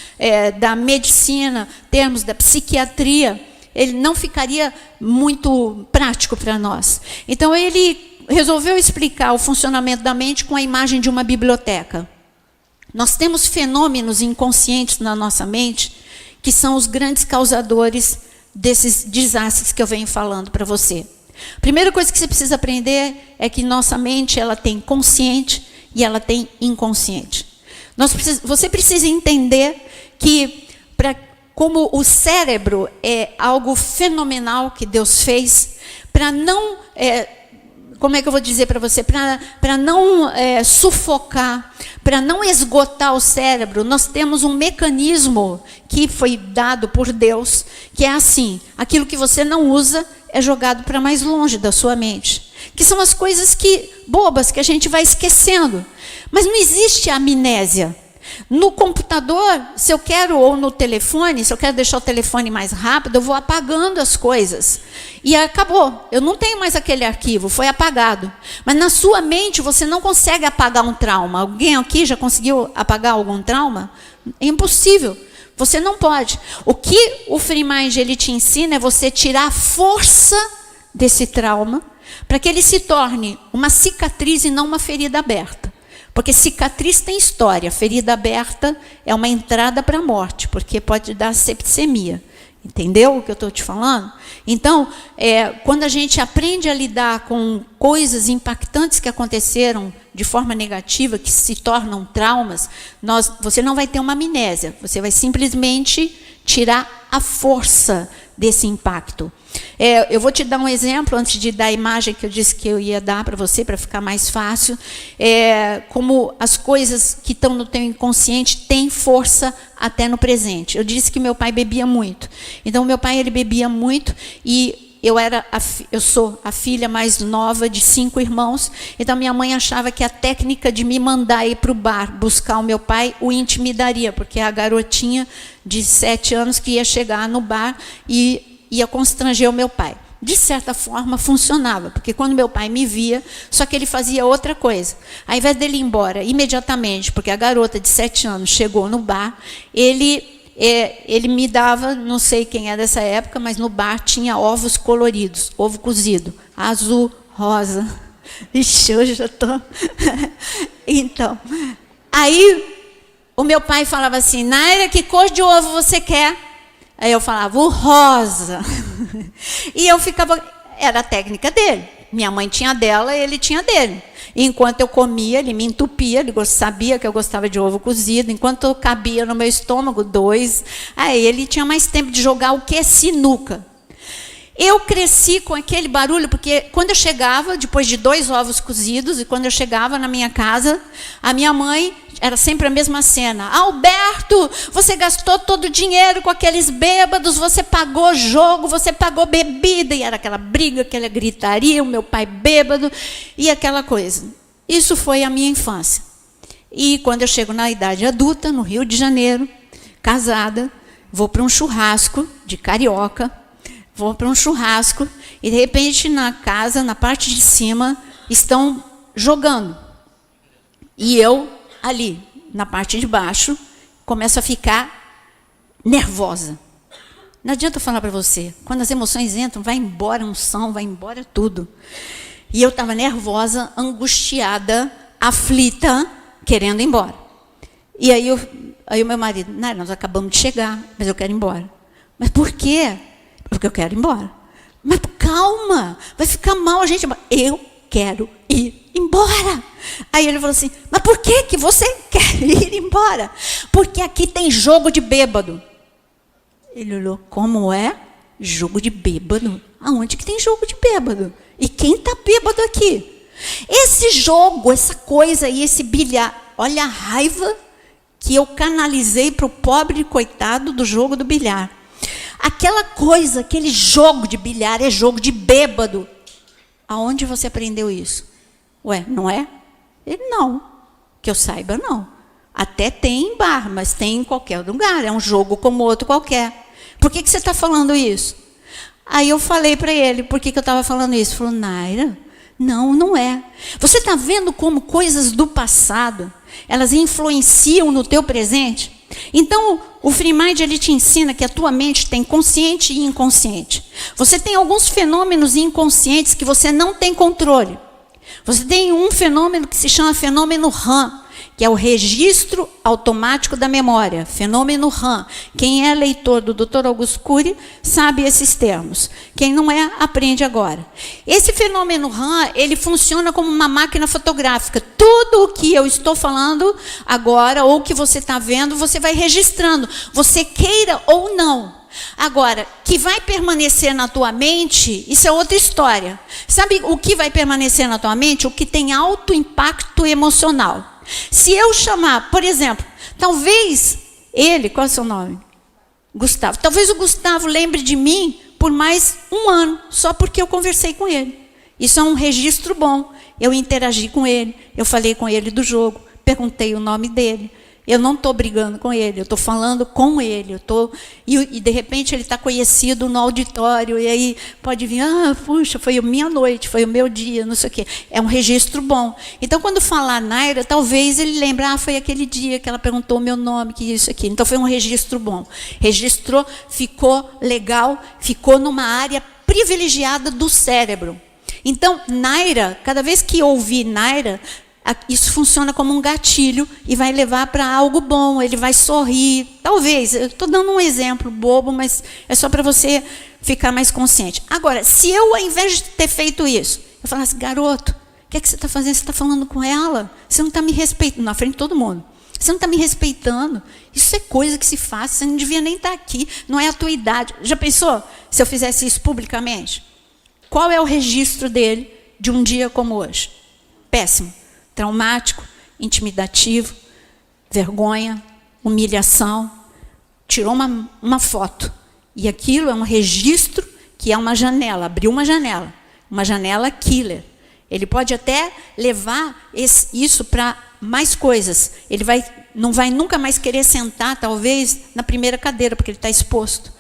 da medicina, termos da psiquiatria, ele não ficaria muito prático para nós. Então, ele resolveu explicar o funcionamento da mente com a imagem de uma biblioteca. Nós temos fenômenos inconscientes na nossa mente que são os grandes causadores desses desastres que eu venho falando para você. A primeira coisa que você precisa aprender é que nossa mente ela tem consciente e ela tem inconsciente. Você precisa entender que como o cérebro é algo fenomenal que Deus fez, para não, como é que eu vou dizer para você, para não sufocar, para não esgotar o cérebro, nós temos um mecanismo que foi dado por Deus, que é assim, aquilo que você não usa é jogado para mais longe da sua mente, que são as coisas bobas que a gente vai esquecendo, mas não existe amnésia. No computador, se eu quero, ou no telefone, se eu quero deixar o telefone mais rápido, eu vou apagando as coisas. E acabou. Eu não tenho mais aquele arquivo, foi apagado. Mas na sua mente, você não consegue apagar um trauma. Alguém aqui já conseguiu apagar algum trauma? É impossível. Você não pode. O que o FreeMind ele te ensina é você tirar a força desse trauma para que ele se torne uma cicatriz e não uma ferida aberta. Porque cicatriz tem história, ferida aberta é uma entrada para a morte, porque pode dar septicemia. Entendeu o que eu estou te falando? Então, quando a gente aprende a lidar com coisas impactantes que aconteceram de forma negativa, que se tornam traumas, você não vai ter uma amnésia, você vai simplesmente tirar a força desse impacto. Eu vou te dar um exemplo, antes de dar a imagem que eu disse que eu ia dar para você, para ficar mais fácil. Como as coisas que estão no teu inconsciente têm força até no presente. Eu disse que meu pai bebia muito. Então, meu pai ele bebia muito e eu sou a filha mais nova de 5 irmãos. Então, minha mãe achava que a técnica de me mandar ir para o bar buscar o meu pai o intimidaria, porque é a garotinha de 7 anos que ia chegar no bar e ia constranger o meu pai. De certa forma, funcionava, porque quando meu pai me via, só que ele fazia outra coisa. Ao invés dele ir embora imediatamente, porque a garota de 7 anos chegou no bar, ele me dava, não sei quem é dessa época, mas no bar tinha ovos coloridos, ovo cozido, azul, rosa. Ixi, hoje eu estou... Então, aí o meu pai falava assim, Naira, que cor de ovo você quer? Aí eu falava, o rosa. E eu ficava, era a técnica dele. Minha mãe tinha dela, ele tinha dele. E enquanto eu comia, ele me entupia, ele sabia que eu gostava de ovo cozido. Enquanto cabia no meu estômago, 2. Aí ele tinha mais tempo de jogar o que? Sinuca. Eu cresci com aquele barulho, porque quando eu chegava, depois de 2 ovos cozidos, e quando eu chegava na minha casa, a minha mãe, era sempre a mesma cena. Alberto, você gastou todo o dinheiro com aqueles bêbados, você pagou jogo, você pagou bebida, e era aquela briga, aquela gritaria, o meu pai bêbado, e aquela coisa. Isso foi a minha infância. E quando eu chego na idade adulta, no Rio de Janeiro, casada, vou para um churrasco de carioca, vou para um churrasco e, de repente, na casa, na parte de cima, estão jogando. E eu, ali, na parte de baixo, começo a ficar nervosa. Não adianta eu falar para você, quando as emoções entram, vai embora a unção, vai embora tudo. E eu estava nervosa, angustiada, aflita, querendo ir embora. E aí o meu marido, nós acabamos de chegar, mas eu quero ir embora. Mas por quê? Porque eu quero ir embora. Mas calma, vai ficar mal a gente. Eu quero ir embora. Aí ele falou assim, mas por que você quer ir embora? Porque aqui tem jogo de bêbado. Ele olhou, como é? Jogo de bêbado? Aonde que tem jogo de bêbado? E quem está bêbado aqui? Esse jogo, essa coisa aí, esse bilhar, olha a raiva que eu canalizei para o pobre coitado do jogo do bilhar. Aquela coisa, aquele jogo de bilhar é jogo de bêbado. Aonde você aprendeu isso? Ué, não é? Ele não. Que eu saiba, não. Até tem em bar, mas tem em qualquer lugar. É um jogo como outro qualquer. Por que você está falando isso? Aí eu falei para ele, por que eu estava falando isso? Ele falou, Naira, não é. Você está vendo como coisas do passado, elas influenciam no teu presente? Então, o Free Mind, ele te ensina que a tua mente tem consciente e inconsciente. Você tem alguns fenômenos inconscientes que você não tem controle. Você tem um fenômeno que se chama fenômeno RAM, que é o registro automático da memória, fenômeno RAM. Quem é leitor do Dr. Augusto Cury sabe esses termos. Quem não é, aprende agora. Esse fenômeno RAM, ele funciona como uma máquina fotográfica. Tudo o que eu estou falando agora, ou que você está vendo, você vai registrando, você queira ou não. Agora, que vai permanecer na tua mente, isso é outra história. Sabe o que vai permanecer na tua mente? O que tem alto impacto emocional. Se eu chamar, por exemplo, talvez ele, qual é o seu nome? Gustavo. Talvez o Gustavo lembre de mim por mais 1 ano, só porque eu conversei com ele. Isso é um registro bom. Eu interagi com ele, eu falei com ele do jogo, perguntei o nome dele. Eu não estou brigando com ele, eu estou falando com ele. E de repente ele está conhecido no auditório, e aí pode vir, puxa, foi a minha noite, foi o meu dia, não sei o quê. É um registro bom. Então, quando falar Naira, talvez ele lembre, foi aquele dia que ela perguntou o meu nome, que isso aqui. Então, foi um registro bom. Registrou, ficou legal, ficou numa área privilegiada do cérebro. Então, Naira, cada vez que ouvir Naira, isso funciona como um gatilho e vai levar para algo bom, ele vai sorrir. Talvez, eu estou dando um exemplo bobo, mas é só para você ficar mais consciente. Agora, se eu, ao invés de ter feito isso, eu falasse, garoto, o que é que você está fazendo? Você está falando com ela? Você não está me respeitando, na frente de todo mundo. Você não está me respeitando. Isso é coisa que se faz, você não devia nem estar aqui, não é a tua idade. Já pensou se eu fizesse isso publicamente? Qual é o registro dele de um dia como hoje? Péssimo. Traumático, intimidativo, vergonha, humilhação. Tirou uma foto. E aquilo é um registro que é uma janela, abriu uma janela killer. Ele pode até levar isso para mais coisas. Ele não vai nunca mais querer sentar, talvez, na primeira cadeira, porque ele está exposto.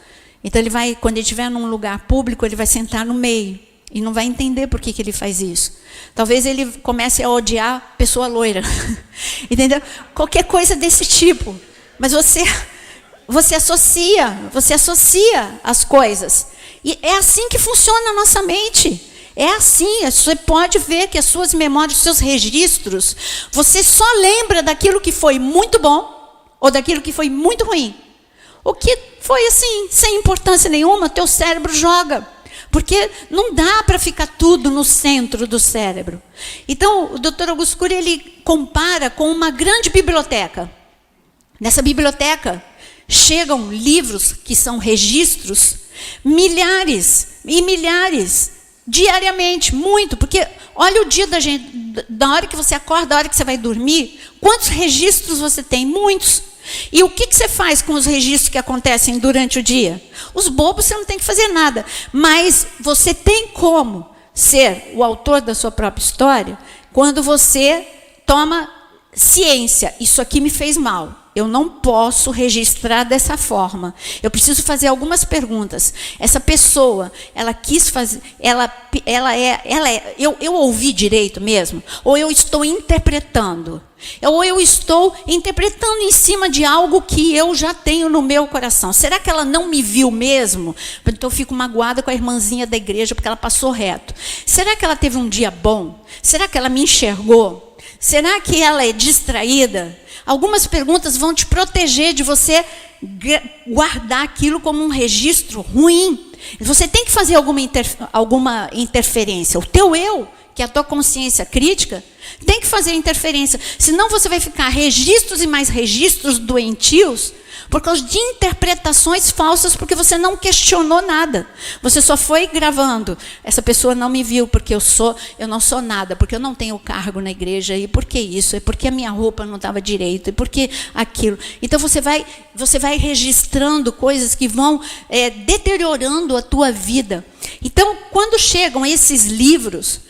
Então, quando ele estiver num lugar público, ele vai sentar no meio. E não vai entender por que ele faz isso. Talvez ele comece a odiar pessoa loira. Entendeu? Qualquer coisa desse tipo. Mas você associa as coisas. E é assim que funciona a nossa mente. É assim. Você pode ver que as suas memórias, os seus registros, você só lembra daquilo que foi muito bom ou daquilo que foi muito ruim. O que foi assim, sem importância nenhuma, teu cérebro joga. Porque não dá para ficar tudo no centro do cérebro. Então, o Dr. Augusto Cury, ele compara com uma grande biblioteca. Nessa biblioteca chegam livros que são registros, milhares e milhares, diariamente, muito, porque olha o dia da gente, da hora que você acorda, da hora que você vai dormir, quantos registros você tem? Muitos. E o que você faz com os registros que acontecem durante o dia? Os bobos você não tem que fazer nada, mas você tem como ser o autor da sua própria história quando você toma ciência. Isso aqui me fez mal. Eu não posso registrar dessa forma. Eu preciso fazer algumas perguntas. Essa pessoa, ela quis fazer, eu ouvi direito mesmo? Ou eu estou interpretando? Ou eu estou interpretando em cima de algo que eu já tenho no meu coração? Será que ela não me viu mesmo? Então eu fico magoada com a irmãzinha da igreja porque ela passou reto. Será que ela teve um dia bom? Será que ela me enxergou? Será que ela é distraída? Algumas perguntas vão te proteger de você guardar aquilo como um registro ruim. Você tem que fazer alguma interferência. O teu eu, que é a tua consciência crítica, tem que fazer interferência. Senão você vai ficar registros e mais registros doentios por causa de interpretações falsas, porque você não questionou nada. Você só foi gravando. Essa pessoa não me viu porque eu não sou nada, porque eu não tenho cargo na igreja, e por que isso? É porque a minha roupa não estava direito, e por que aquilo? Então você vai registrando coisas que vão deteriorando a tua vida. Então, quando chegam esses livros,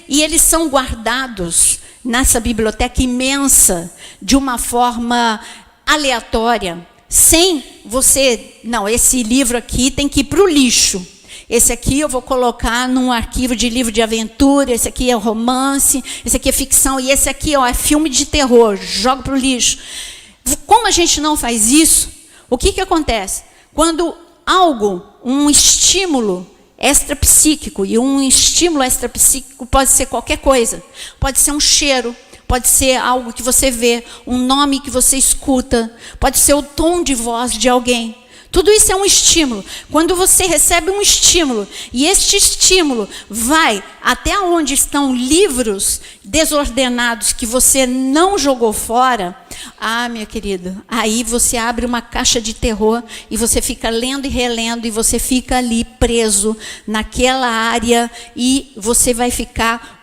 e eles são guardados nessa biblioteca imensa, de uma forma aleatória, sem você, não, esse livro aqui tem que ir para o lixo, esse aqui eu vou colocar num arquivo de livro de aventura, esse aqui é romance, esse aqui é ficção, e esse aqui é filme de terror, joga para o lixo. Como a gente não faz isso, o que acontece? Quando um estímulo extrapsíquico, e um estímulo extrapsíquico pode ser qualquer coisa, pode ser um cheiro, pode ser algo que você vê, um nome que você escuta, pode ser o tom de voz de alguém. Tudo isso é um estímulo. Quando você recebe um estímulo, e este estímulo vai até onde estão livros desordenados que você não jogou fora, minha querida, aí você abre uma caixa de terror e você fica lendo e relendo, e você fica ali preso naquela área, e você vai ficar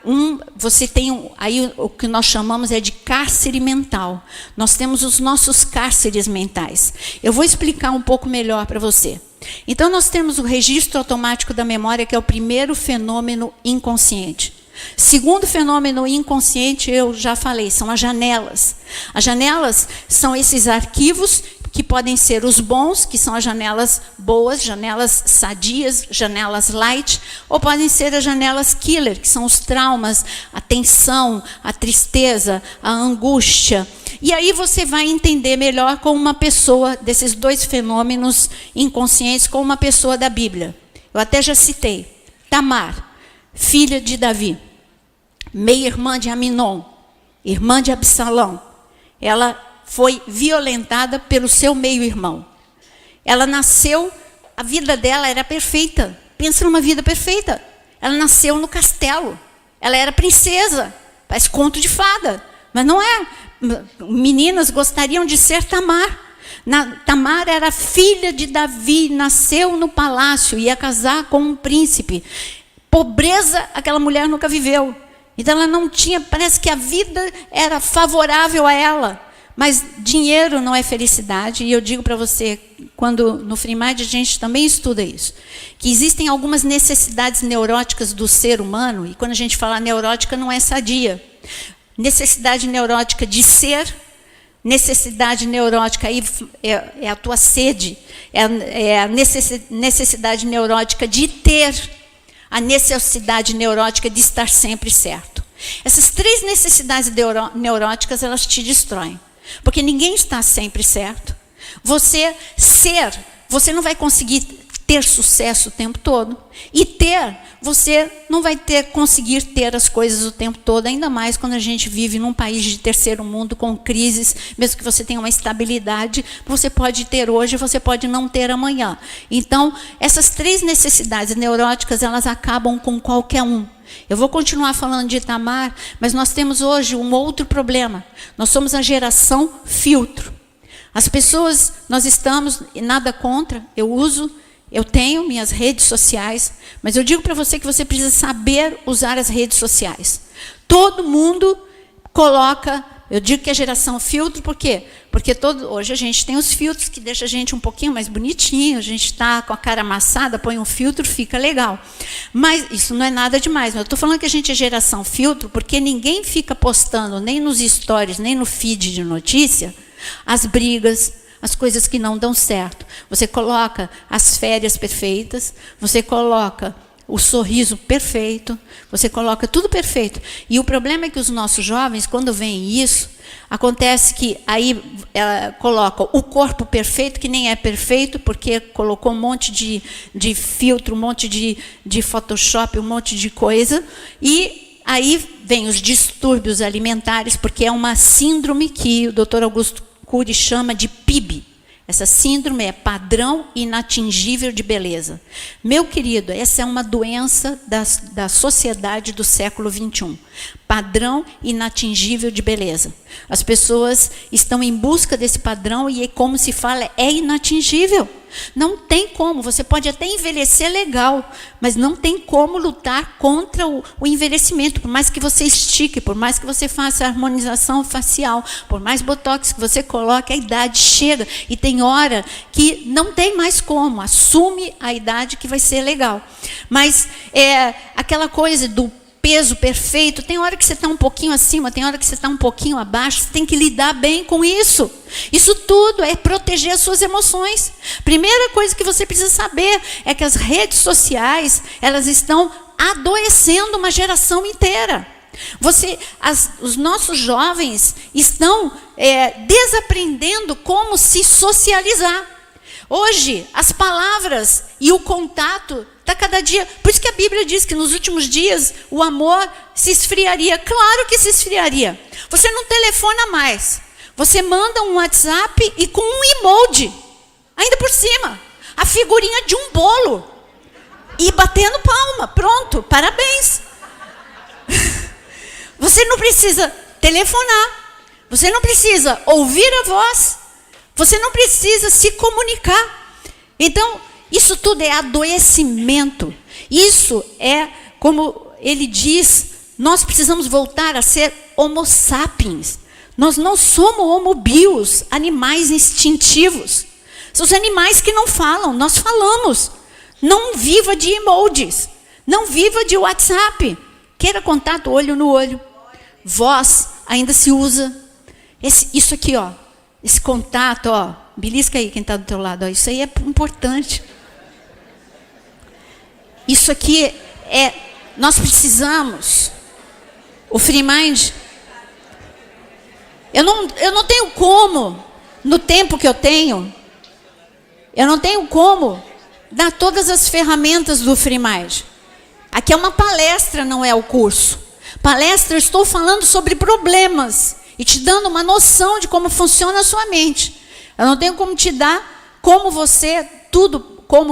você tem aí o que nós chamamos de cárcere mental. Nós temos os nossos cárceres mentais. Eu vou explicar um pouco melhor para você. Então nós temos o registro automático da memória, que é o primeiro fenômeno inconsciente. Segundo fenômeno inconsciente, eu já falei, são as janelas. As janelas são esses arquivos que podem ser os bons, que são as janelas boas, janelas sadias, janelas light, ou podem ser as janelas killer, que são os traumas, a tensão, a tristeza, a angústia. E aí você vai entender melhor como uma pessoa desses dois fenômenos inconscientes, como uma pessoa da Bíblia. Eu até já citei Tamar, filha de Davi, meia-irmã de Aminon, irmã de Absalão. Ela foi violentada pelo seu meio-irmão. Ela nasceu, a vida dela era perfeita. Pensa numa vida perfeita. Ela nasceu no castelo. Ela era princesa. Parece conto de fada. Mas não é. Meninas gostariam de ser Tamar. Tamar era filha de Davi, nasceu no palácio, ia casar com um príncipe. Pobreza, aquela mulher nunca viveu. Então ela não tinha, parece que a vida era favorável a ela. Mas dinheiro não é felicidade, e eu digo para você, quando no Free Mind a gente também estuda isso, que existem algumas necessidades neuróticas do ser humano, e quando a gente fala neurótica não é sadia. Necessidade neurótica de ser, necessidade neurótica aí é a tua sede, é a necessidade neurótica de ter, a necessidade neurótica de estar sempre certo. Essas três necessidades neuróticas, elas te destroem. Porque ninguém está sempre certo. Você não vai conseguir ter sucesso o tempo todo. E você não vai conseguir ter as coisas o tempo todo, ainda mais quando a gente vive num país de terceiro mundo, com crises, mesmo que você tenha uma estabilidade, você pode ter hoje, você pode não ter amanhã. Então, essas três necessidades neuróticas, elas acabam com qualquer um. Eu vou continuar falando de Tamar, mas nós temos hoje um outro problema. Nós somos a geração filtro. As pessoas, nós estamos, nada contra, eu eu tenho minhas redes sociais, mas eu digo para você que você precisa saber usar as redes sociais. Todo mundo coloca, eu digo que é geração filtro, por quê? Porque hoje a gente tem os filtros que deixam a gente um pouquinho mais bonitinho, a gente está com a cara amassada, põe um filtro, fica legal. Mas isso não é nada demais. Eu estou falando que a gente é geração filtro porque ninguém fica postando, nem nos stories, nem no feed de notícia, as brigas, as coisas que não dão certo. Você coloca as férias perfeitas, você coloca o sorriso perfeito, você coloca tudo perfeito. E o problema é que os nossos jovens, quando veem isso, acontece que aí ela coloca o corpo perfeito, que nem é perfeito, porque colocou um monte de filtro, um monte de Photoshop, um monte de coisa, e aí vem os distúrbios alimentares, porque é uma síndrome que o Dr. Augusto Cury chama de PIB. Essa síndrome é padrão inatingível de beleza. Meu querido, essa é uma doença da sociedade do século XXI. Padrão inatingível de beleza. As pessoas estão em busca desse padrão e, como se fala, é inatingível. Não tem como. Você pode até envelhecer legal, mas não tem como lutar contra o envelhecimento. Por mais que você estique, por mais que você faça harmonização facial, por mais botox que você coloque, a idade chega. E tem hora que não tem mais como. Assume a idade que vai ser legal. Mas aquela coisa do peso perfeito, tem hora que você está um pouquinho acima, tem hora que você está um pouquinho abaixo, você tem que lidar bem com isso. Isso tudo é proteger as suas emoções. Primeira coisa que você precisa saber é que as redes sociais, elas estão adoecendo uma geração inteira. Os nossos jovens estão desaprendendo como se socializar. Hoje, as palavras e o contato está cada dia... Por isso que a Bíblia diz que nos últimos dias o amor se esfriaria. Claro que se esfriaria. Você não telefona mais. Você manda um WhatsApp e com um emoji. Ainda por cima. A figurinha de um bolo. E batendo palma. Pronto, parabéns. Você não precisa telefonar. Você não precisa ouvir a voz. Você não precisa se comunicar. Então, isso tudo é adoecimento. Isso é, como ele diz, nós precisamos voltar a ser homo sapiens. Nós não somos homo bios, animais instintivos. São os animais que não falam, nós falamos. Não viva de emojis. Não viva de WhatsApp. Queira contato olho no olho. Voz ainda se usa. Isso aqui, ó. Esse contato, ó, belisca aí quem está do teu lado, ó, isso aí é importante. Isso aqui nós precisamos. O Free Mind, eu não tenho como, no tempo que eu não tenho como dar todas as ferramentas do Free Mind. Aqui é uma palestra, não é o curso. Palestra, eu estou falando sobre problemas e te dando uma noção de como funciona a sua mente. Eu não tenho como te dar como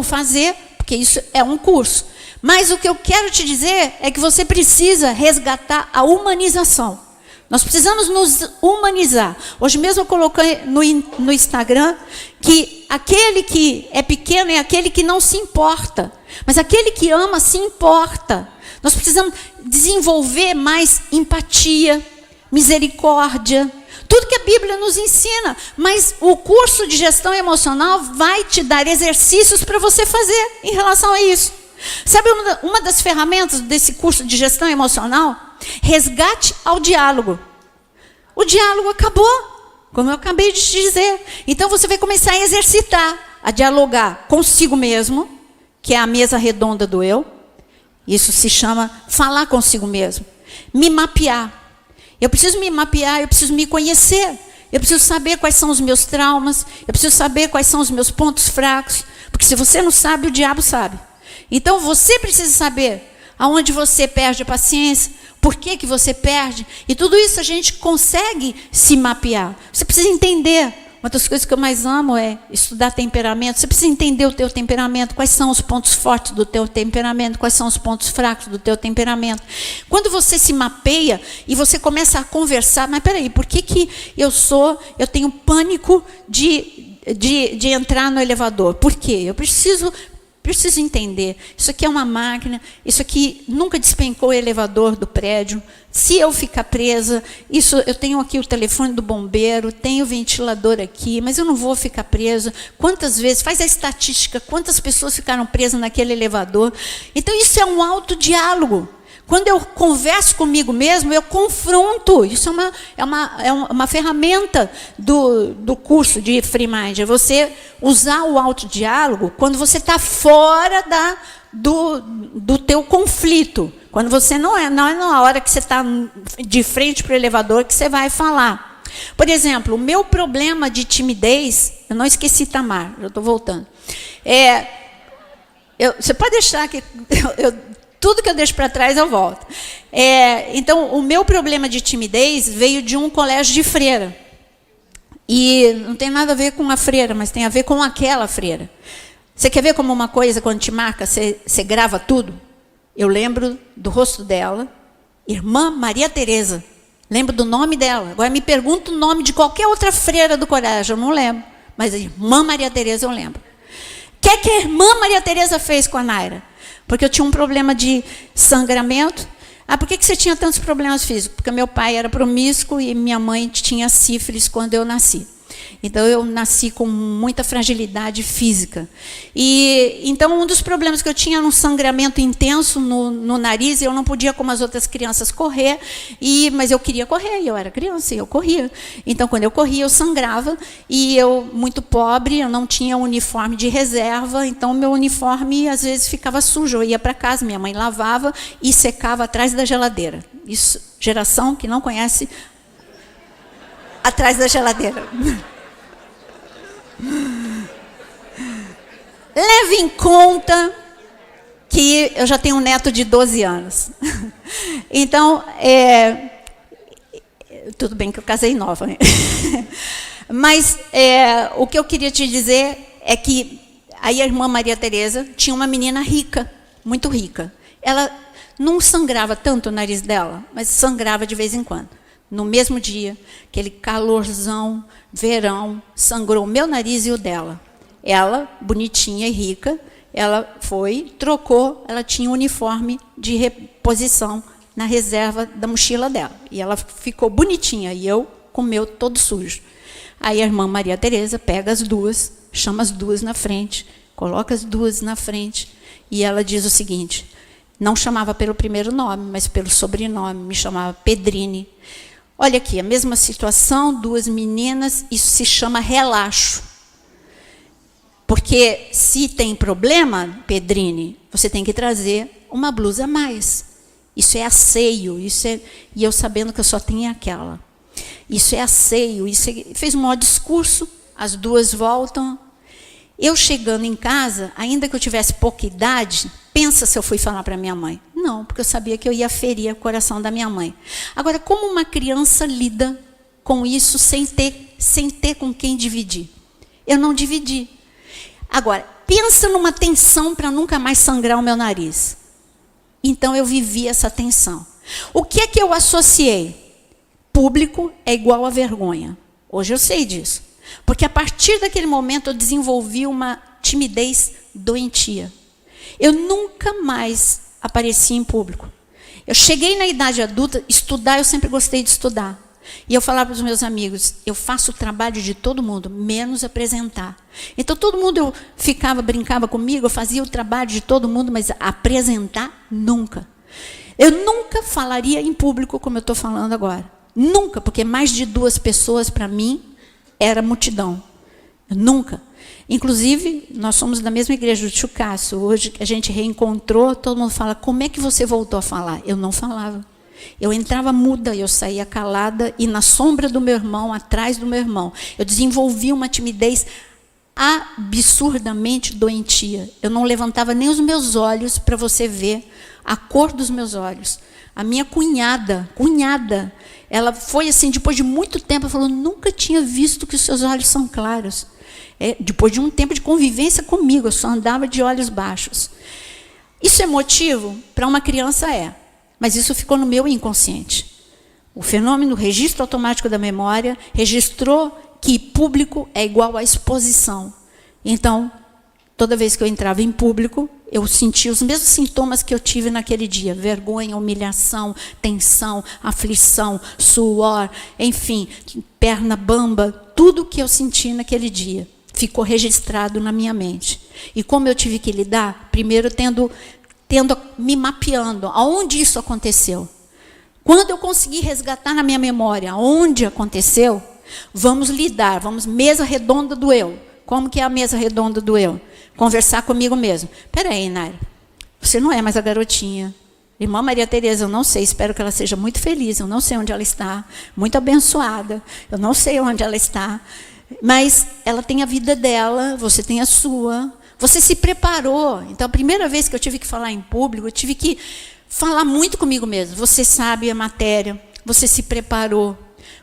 fazer, porque isso é um curso. Mas o que eu quero te dizer é que você precisa resgatar a humanização. Nós precisamos nos humanizar. Hoje mesmo eu coloquei no Instagram que aquele que é pequeno é aquele que não se importa. Mas aquele que ama se importa. Nós precisamos desenvolver mais empatia, misericórdia, tudo que a Bíblia nos ensina. Mas o curso de gestão emocional vai te dar exercícios para você fazer em relação a isso. Sabe uma das ferramentas desse curso de gestão emocional? Resgate ao diálogo. O diálogo acabou, como eu acabei de te dizer. Então você vai começar a exercitar, a dialogar consigo mesmo, que é a mesa redonda do eu. Isso se chama falar consigo mesmo. Me mapear. Eu preciso me mapear, eu preciso me conhecer. Eu preciso saber quais são os meus traumas. Eu preciso saber quais são os meus pontos fracos. Porque se você não sabe, o diabo sabe. Então você precisa saber aonde você perde a paciência, por que você perde. E tudo isso a gente consegue se mapear. Você precisa entender. Uma das coisas que eu mais amo é estudar temperamento. Você precisa entender o teu temperamento, quais são os pontos fortes do teu temperamento, quais são os pontos fracos do teu temperamento. Quando você se mapeia e você começa a conversar, mas peraí, por que eu tenho pânico de entrar no elevador? Por quê? Eu preciso preciso entender, isso aqui é uma máquina, isso aqui nunca despencou o elevador do prédio, se eu ficar presa, eu tenho aqui o telefone do bombeiro, tenho o ventilador aqui, mas eu não vou ficar presa. Quantas vezes, faz a estatística, quantas pessoas ficaram presas naquele elevador. Então, isso é um autodiálogo. Quando eu converso comigo mesmo, eu confronto. Isso é uma ferramenta do curso de Free Mind. É você usar o autodiálogo quando você está fora do teu conflito. Quando você não é na hora que você está de frente para o elevador que você vai falar. Por exemplo, o meu problema de timidez, eu não esqueci, Tamar, eu estou voltando. Você pode deixar que tudo que eu deixo para trás, eu volto. Então, o meu problema de timidez veio de um colégio de freira. E não tem nada a ver com a freira, mas tem a ver com aquela freira. Você quer ver como uma coisa, quando te marca, você grava tudo? Eu lembro do rosto dela, Irmã Maria Tereza. Lembro do nome dela. Agora me pergunta o nome de qualquer outra freira do colégio, eu não lembro. Mas a Irmã Maria Tereza eu lembro. O que a Irmã Maria Tereza fez com a Naira? Porque eu tinha um problema de sangramento. Por que você tinha tantos problemas físicos? Porque meu pai era promíscuo e minha mãe tinha sífilis quando eu nasci. Então, eu nasci com muita fragilidade física. E então, um dos problemas que eu tinha era um sangramento intenso no nariz, e eu não podia, como as outras crianças, correr, mas eu queria correr, e eu era criança, e eu corria. Então, quando eu corria, eu sangrava, e eu, muito pobre, eu não tinha uniforme de reserva, então, meu uniforme, às vezes, ficava sujo. Eu ia para casa, minha mãe lavava e secava atrás da geladeira. Isso, geração que não conhece atrás da geladeira. Leve em conta que eu já tenho um neto de 12 anos. Então, tudo bem que eu casei nova, né? Mas o que eu queria te dizer é que aí a Irmã Maria Tereza tinha uma menina rica, muito rica. Ela não sangrava tanto o nariz dela, mas sangrava de vez em quando. No mesmo dia, aquele calorzão, verão, sangrou o meu nariz e o dela. Ela, bonitinha e rica, ela trocou, ela tinha um uniforme de reposição na reserva da mochila dela. E ela ficou bonitinha, e eu com o meu todo sujo. Aí a Irmã Maria Tereza pega as duas, chama as duas na frente, coloca as duas na frente, e ela diz o seguinte, não chamava pelo primeiro nome, mas pelo sobrenome, me chamava Pedrine. Olha aqui, a mesma situação, duas meninas, isso se chama relaxo. Porque se tem problema, Pedrine, você tem que trazer uma blusa a mais. Isso é asseio, e eu sabendo que eu só tinha aquela. Isso é asseio, fez um maior discurso, as duas voltam. Eu chegando em casa, ainda que eu tivesse pouca idade, pensa se eu fui falar para minha mãe. Não, porque eu sabia que eu ia ferir o coração da minha mãe. Agora, como uma criança lida com isso sem ter com quem dividir? Eu não dividi. Agora, pensa numa tensão para nunca mais sangrar o meu nariz. Então, eu vivi essa tensão. O que é que eu associei? Público é igual a vergonha. Hoje eu sei disso. Porque a partir daquele momento eu desenvolvi uma timidez doentia. Eu nunca mais apareci em público. Eu cheguei na idade adulta, estudar, eu sempre gostei de estudar. E eu falava para os meus amigos, eu faço o trabalho de todo mundo, menos apresentar. Então todo mundo brincava comigo, eu fazia o trabalho de todo mundo, mas apresentar, nunca. Eu nunca falaria em público como eu estou falando agora. Nunca, porque mais de 2 pessoas para mim era multidão. Eu nunca. Inclusive, nós somos da mesma igreja do Chucasso. Hoje a gente reencontrou, todo mundo fala, como é que você voltou a falar? Eu não falava. Eu entrava muda, eu saía calada e na sombra do meu irmão, atrás do meu irmão. Eu desenvolvi uma timidez absurdamente doentia. Eu não levantava nem os meus olhos para você ver a cor dos meus olhos. A minha cunhada, ela foi assim, depois de muito tempo, ela falou, nunca tinha visto que os seus olhos são claros. Depois de um tempo de convivência comigo, eu só andava de olhos baixos. Isso é motivo? Para uma criança mas isso ficou no meu inconsciente. O fenômeno, o registro automático da memória, registrou que público é igual a exposição. Então, Toda vez que eu entrava em público, eu sentia os mesmos sintomas que eu tive naquele dia. Vergonha, humilhação, tensão, aflição, suor, enfim, perna bamba. Tudo que eu senti naquele dia ficou registrado na minha mente. E como eu tive que lidar? Primeiro me mapeando. Aonde isso aconteceu? Quando eu consegui resgatar na minha memória onde aconteceu, vamos lidar, mesa redonda do eu. Como que é a mesa redonda do eu? Conversar comigo mesmo. Espera aí, Naira, você não é mais a garotinha. Irmã Maria Tereza, eu não sei, espero que ela seja muito feliz, eu não sei onde ela está, muito abençoada, eu não sei onde ela está, mas ela tem a vida dela, você tem a sua, você se preparou. Então, a primeira vez que eu tive que falar em público, eu tive que falar muito comigo mesmo. Você sabe a matéria, você se preparou,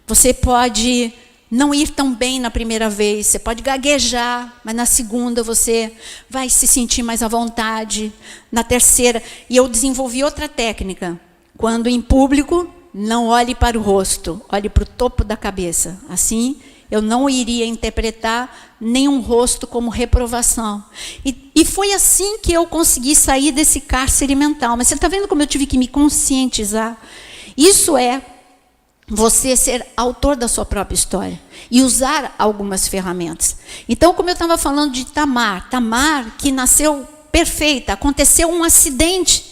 você pode não ir tão bem na primeira vez, você pode gaguejar, mas na segunda você vai se sentir mais à vontade, na terceira. E eu desenvolvi outra técnica. Quando em público, não olhe para o rosto, olhe para o topo da cabeça. Assim, eu não iria interpretar nenhum rosto como reprovação. E foi assim que eu consegui sair desse cárcere mental. Mas você está vendo como eu tive que me conscientizar? Isso é você ser autor da sua própria história e usar algumas ferramentas. Então, como eu estava falando de Tamar que nasceu perfeita, aconteceu um acidente.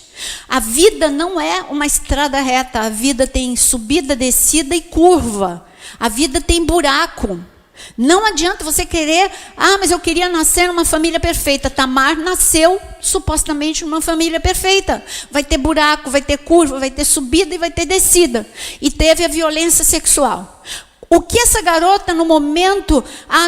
A vida não é uma estrada reta, a vida tem subida, descida e curva. A vida tem buraco. Não adianta você querer, mas eu queria nascer numa família perfeita. Tamar nasceu supostamente numa família perfeita. Vai ter buraco, vai ter curva, vai ter subida e vai ter descida. E teve a violência sexual. O que essa garota no momento,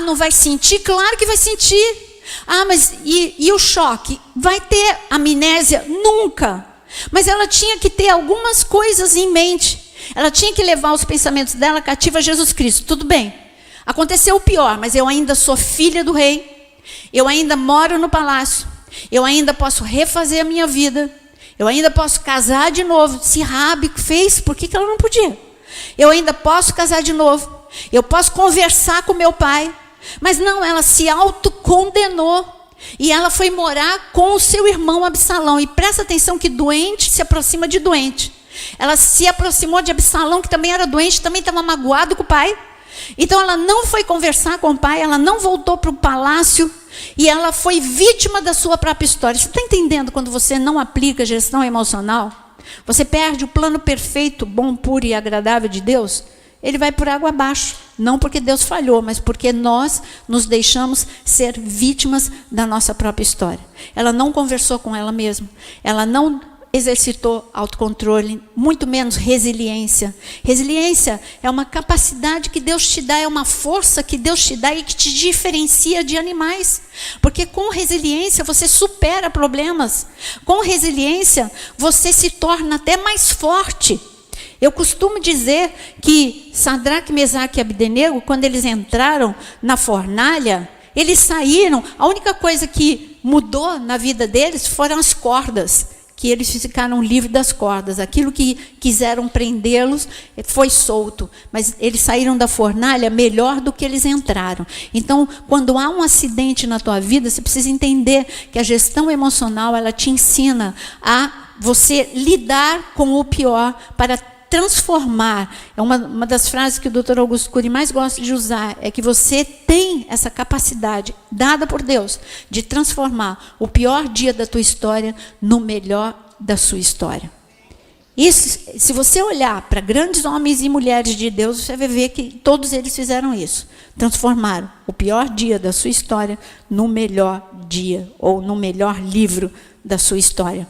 não vai sentir? Claro que vai sentir. Mas e o choque? Vai ter amnésia? Nunca. Mas ela tinha que ter algumas coisas em mente. Ela tinha que levar os pensamentos dela cativa a Jesus Cristo. Tudo bem. Aconteceu o pior, mas eu ainda sou filha do rei. Eu ainda moro no palácio. Eu ainda posso refazer a minha vida. Eu ainda posso casar de novo. Se Raabe fez, por que ela não podia? Eu ainda posso casar de novo. Eu posso conversar com meu pai. Mas não, ela se autocondenou. E ela foi morar com o seu irmão Absalão. E presta atenção que doente se aproxima de doente. Ela se aproximou de Absalão, que também era doente, também estava magoado com o pai. Então ela não foi conversar com o pai, ela não voltou para o palácio e ela foi vítima da sua própria história. Você está entendendo quando você não aplica gestão emocional? Você perde o plano perfeito, bom, puro e agradável de Deus. Ele vai por água abaixo. Não porque Deus falhou, mas porque nós nos deixamos ser vítimas da nossa própria história. Ela não conversou com ela mesma. Ela não exercitou autocontrole, muito menos resiliência. Resiliência é uma capacidade que Deus te dá, é uma força que Deus te dá e que te diferencia de animais. Porque com resiliência você supera problemas. Com resiliência você se torna até mais forte. Eu costumo dizer que Sadraque, Mesaque e Abdenego, quando eles entraram na fornalha, eles saíram, a única coisa que mudou na vida deles foram as cordas, que eles ficaram livres das cordas. Aquilo que quiseram prendê-los foi solto, mas eles saíram da fornalha melhor do que eles entraram. Então, quando há um acidente na tua vida, você precisa entender que a gestão emocional, ela te ensina a você lidar com o pior para transformar. É uma das frases que o Dr. Augusto Cury mais gosta de usar, é que você tem essa capacidade, dada por Deus, de transformar o pior dia da tua história no melhor da sua história. Isso, se você olhar para grandes homens e mulheres de Deus, você vai ver que todos eles fizeram isso. Transformaram o pior dia da sua história no melhor dia, ou no melhor livro da sua história.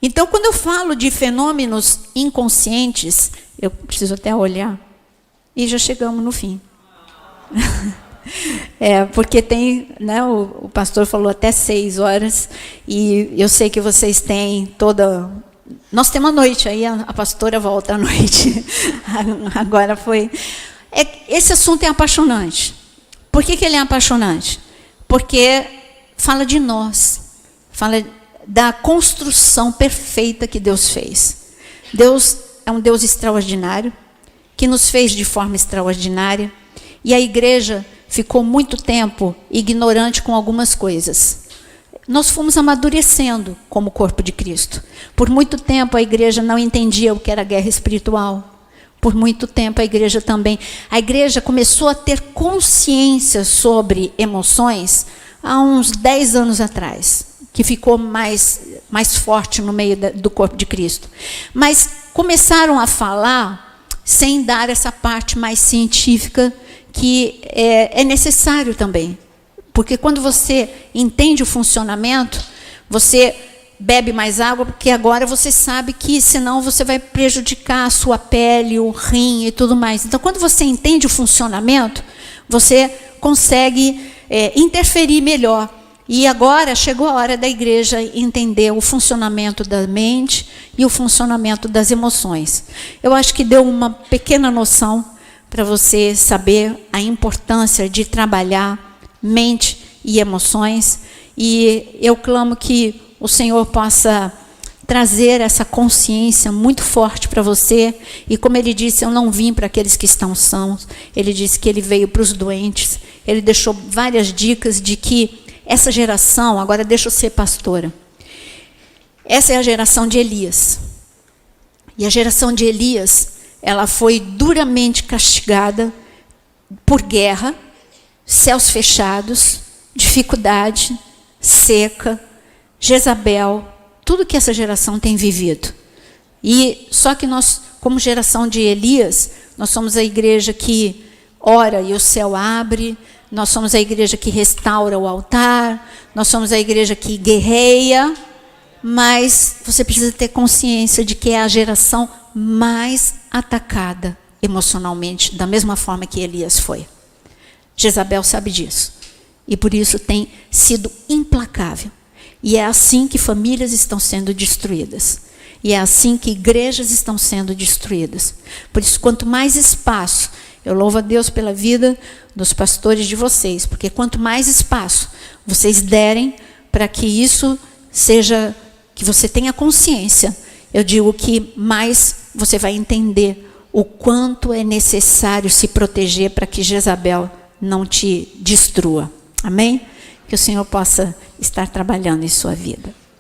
Então, quando eu falo de fenômenos inconscientes, eu preciso até olhar, e já chegamos no fim. Porque tem, né, o pastor falou até 6 horas, e eu sei que vocês têm toda... Nós temos a noite, aí a pastora volta à noite. Agora foi... Esse assunto é apaixonante. Por que ele é apaixonante? Porque fala de nós, fala da construção perfeita que Deus fez. Deus é um Deus extraordinário, que nos fez de forma extraordinária, e a igreja ficou muito tempo ignorante com algumas coisas. nós fomos amadurecendo como corpo de Cristo. Por muito tempo a igreja não entendia o que era guerra espiritual. Por muito tempo a igreja começou a ter consciência sobre emoções há uns 10 anos atrás, que ficou mais forte no meio do corpo de Cristo. Mas começaram a falar sem dar essa parte mais científica que é necessário também. Porque quando você entende o funcionamento, você bebe mais água, porque agora você sabe que senão você vai prejudicar a sua pele, o rim e tudo mais. Então, quando você entende o funcionamento, você consegue interferir melhor. E agora chegou a hora da igreja entender o funcionamento da mente e o funcionamento das emoções. Eu acho que deu uma pequena noção para você saber a importância de trabalhar mente e emoções, e eu clamo que o Senhor possa trazer essa consciência muito forte para você, e como ele disse, eu não vim para aqueles que estão sãos, ele disse que ele veio para os doentes, ele deixou várias dicas de que essa geração, agora deixa eu ser pastora, essa é a geração de Elias, e a geração de Elias, ela foi duramente castigada por guerra, céus fechados, dificuldade, seca, Jezabel, tudo que essa geração tem vivido. E só que nós, como geração de Elias, nós somos a igreja que ora e o céu abre, nós somos a igreja que restaura o altar, nós somos a igreja que guerreia, mas você precisa ter consciência de que é a geração mais atacada emocionalmente, da mesma forma que Elias foi. Jezabel sabe disso. E por isso tem sido implacável. E é assim que famílias estão sendo destruídas. E é assim que igrejas estão sendo destruídas. Por isso, quanto mais espaço, eu louvo a Deus pela vida dos pastores de vocês, porque quanto mais espaço vocês derem para que isso seja, que você tenha consciência, eu digo que mais você vai entender o quanto é necessário se proteger para que Jezabel não te destrua. Amém? Que o Senhor possa estar trabalhando em sua vida.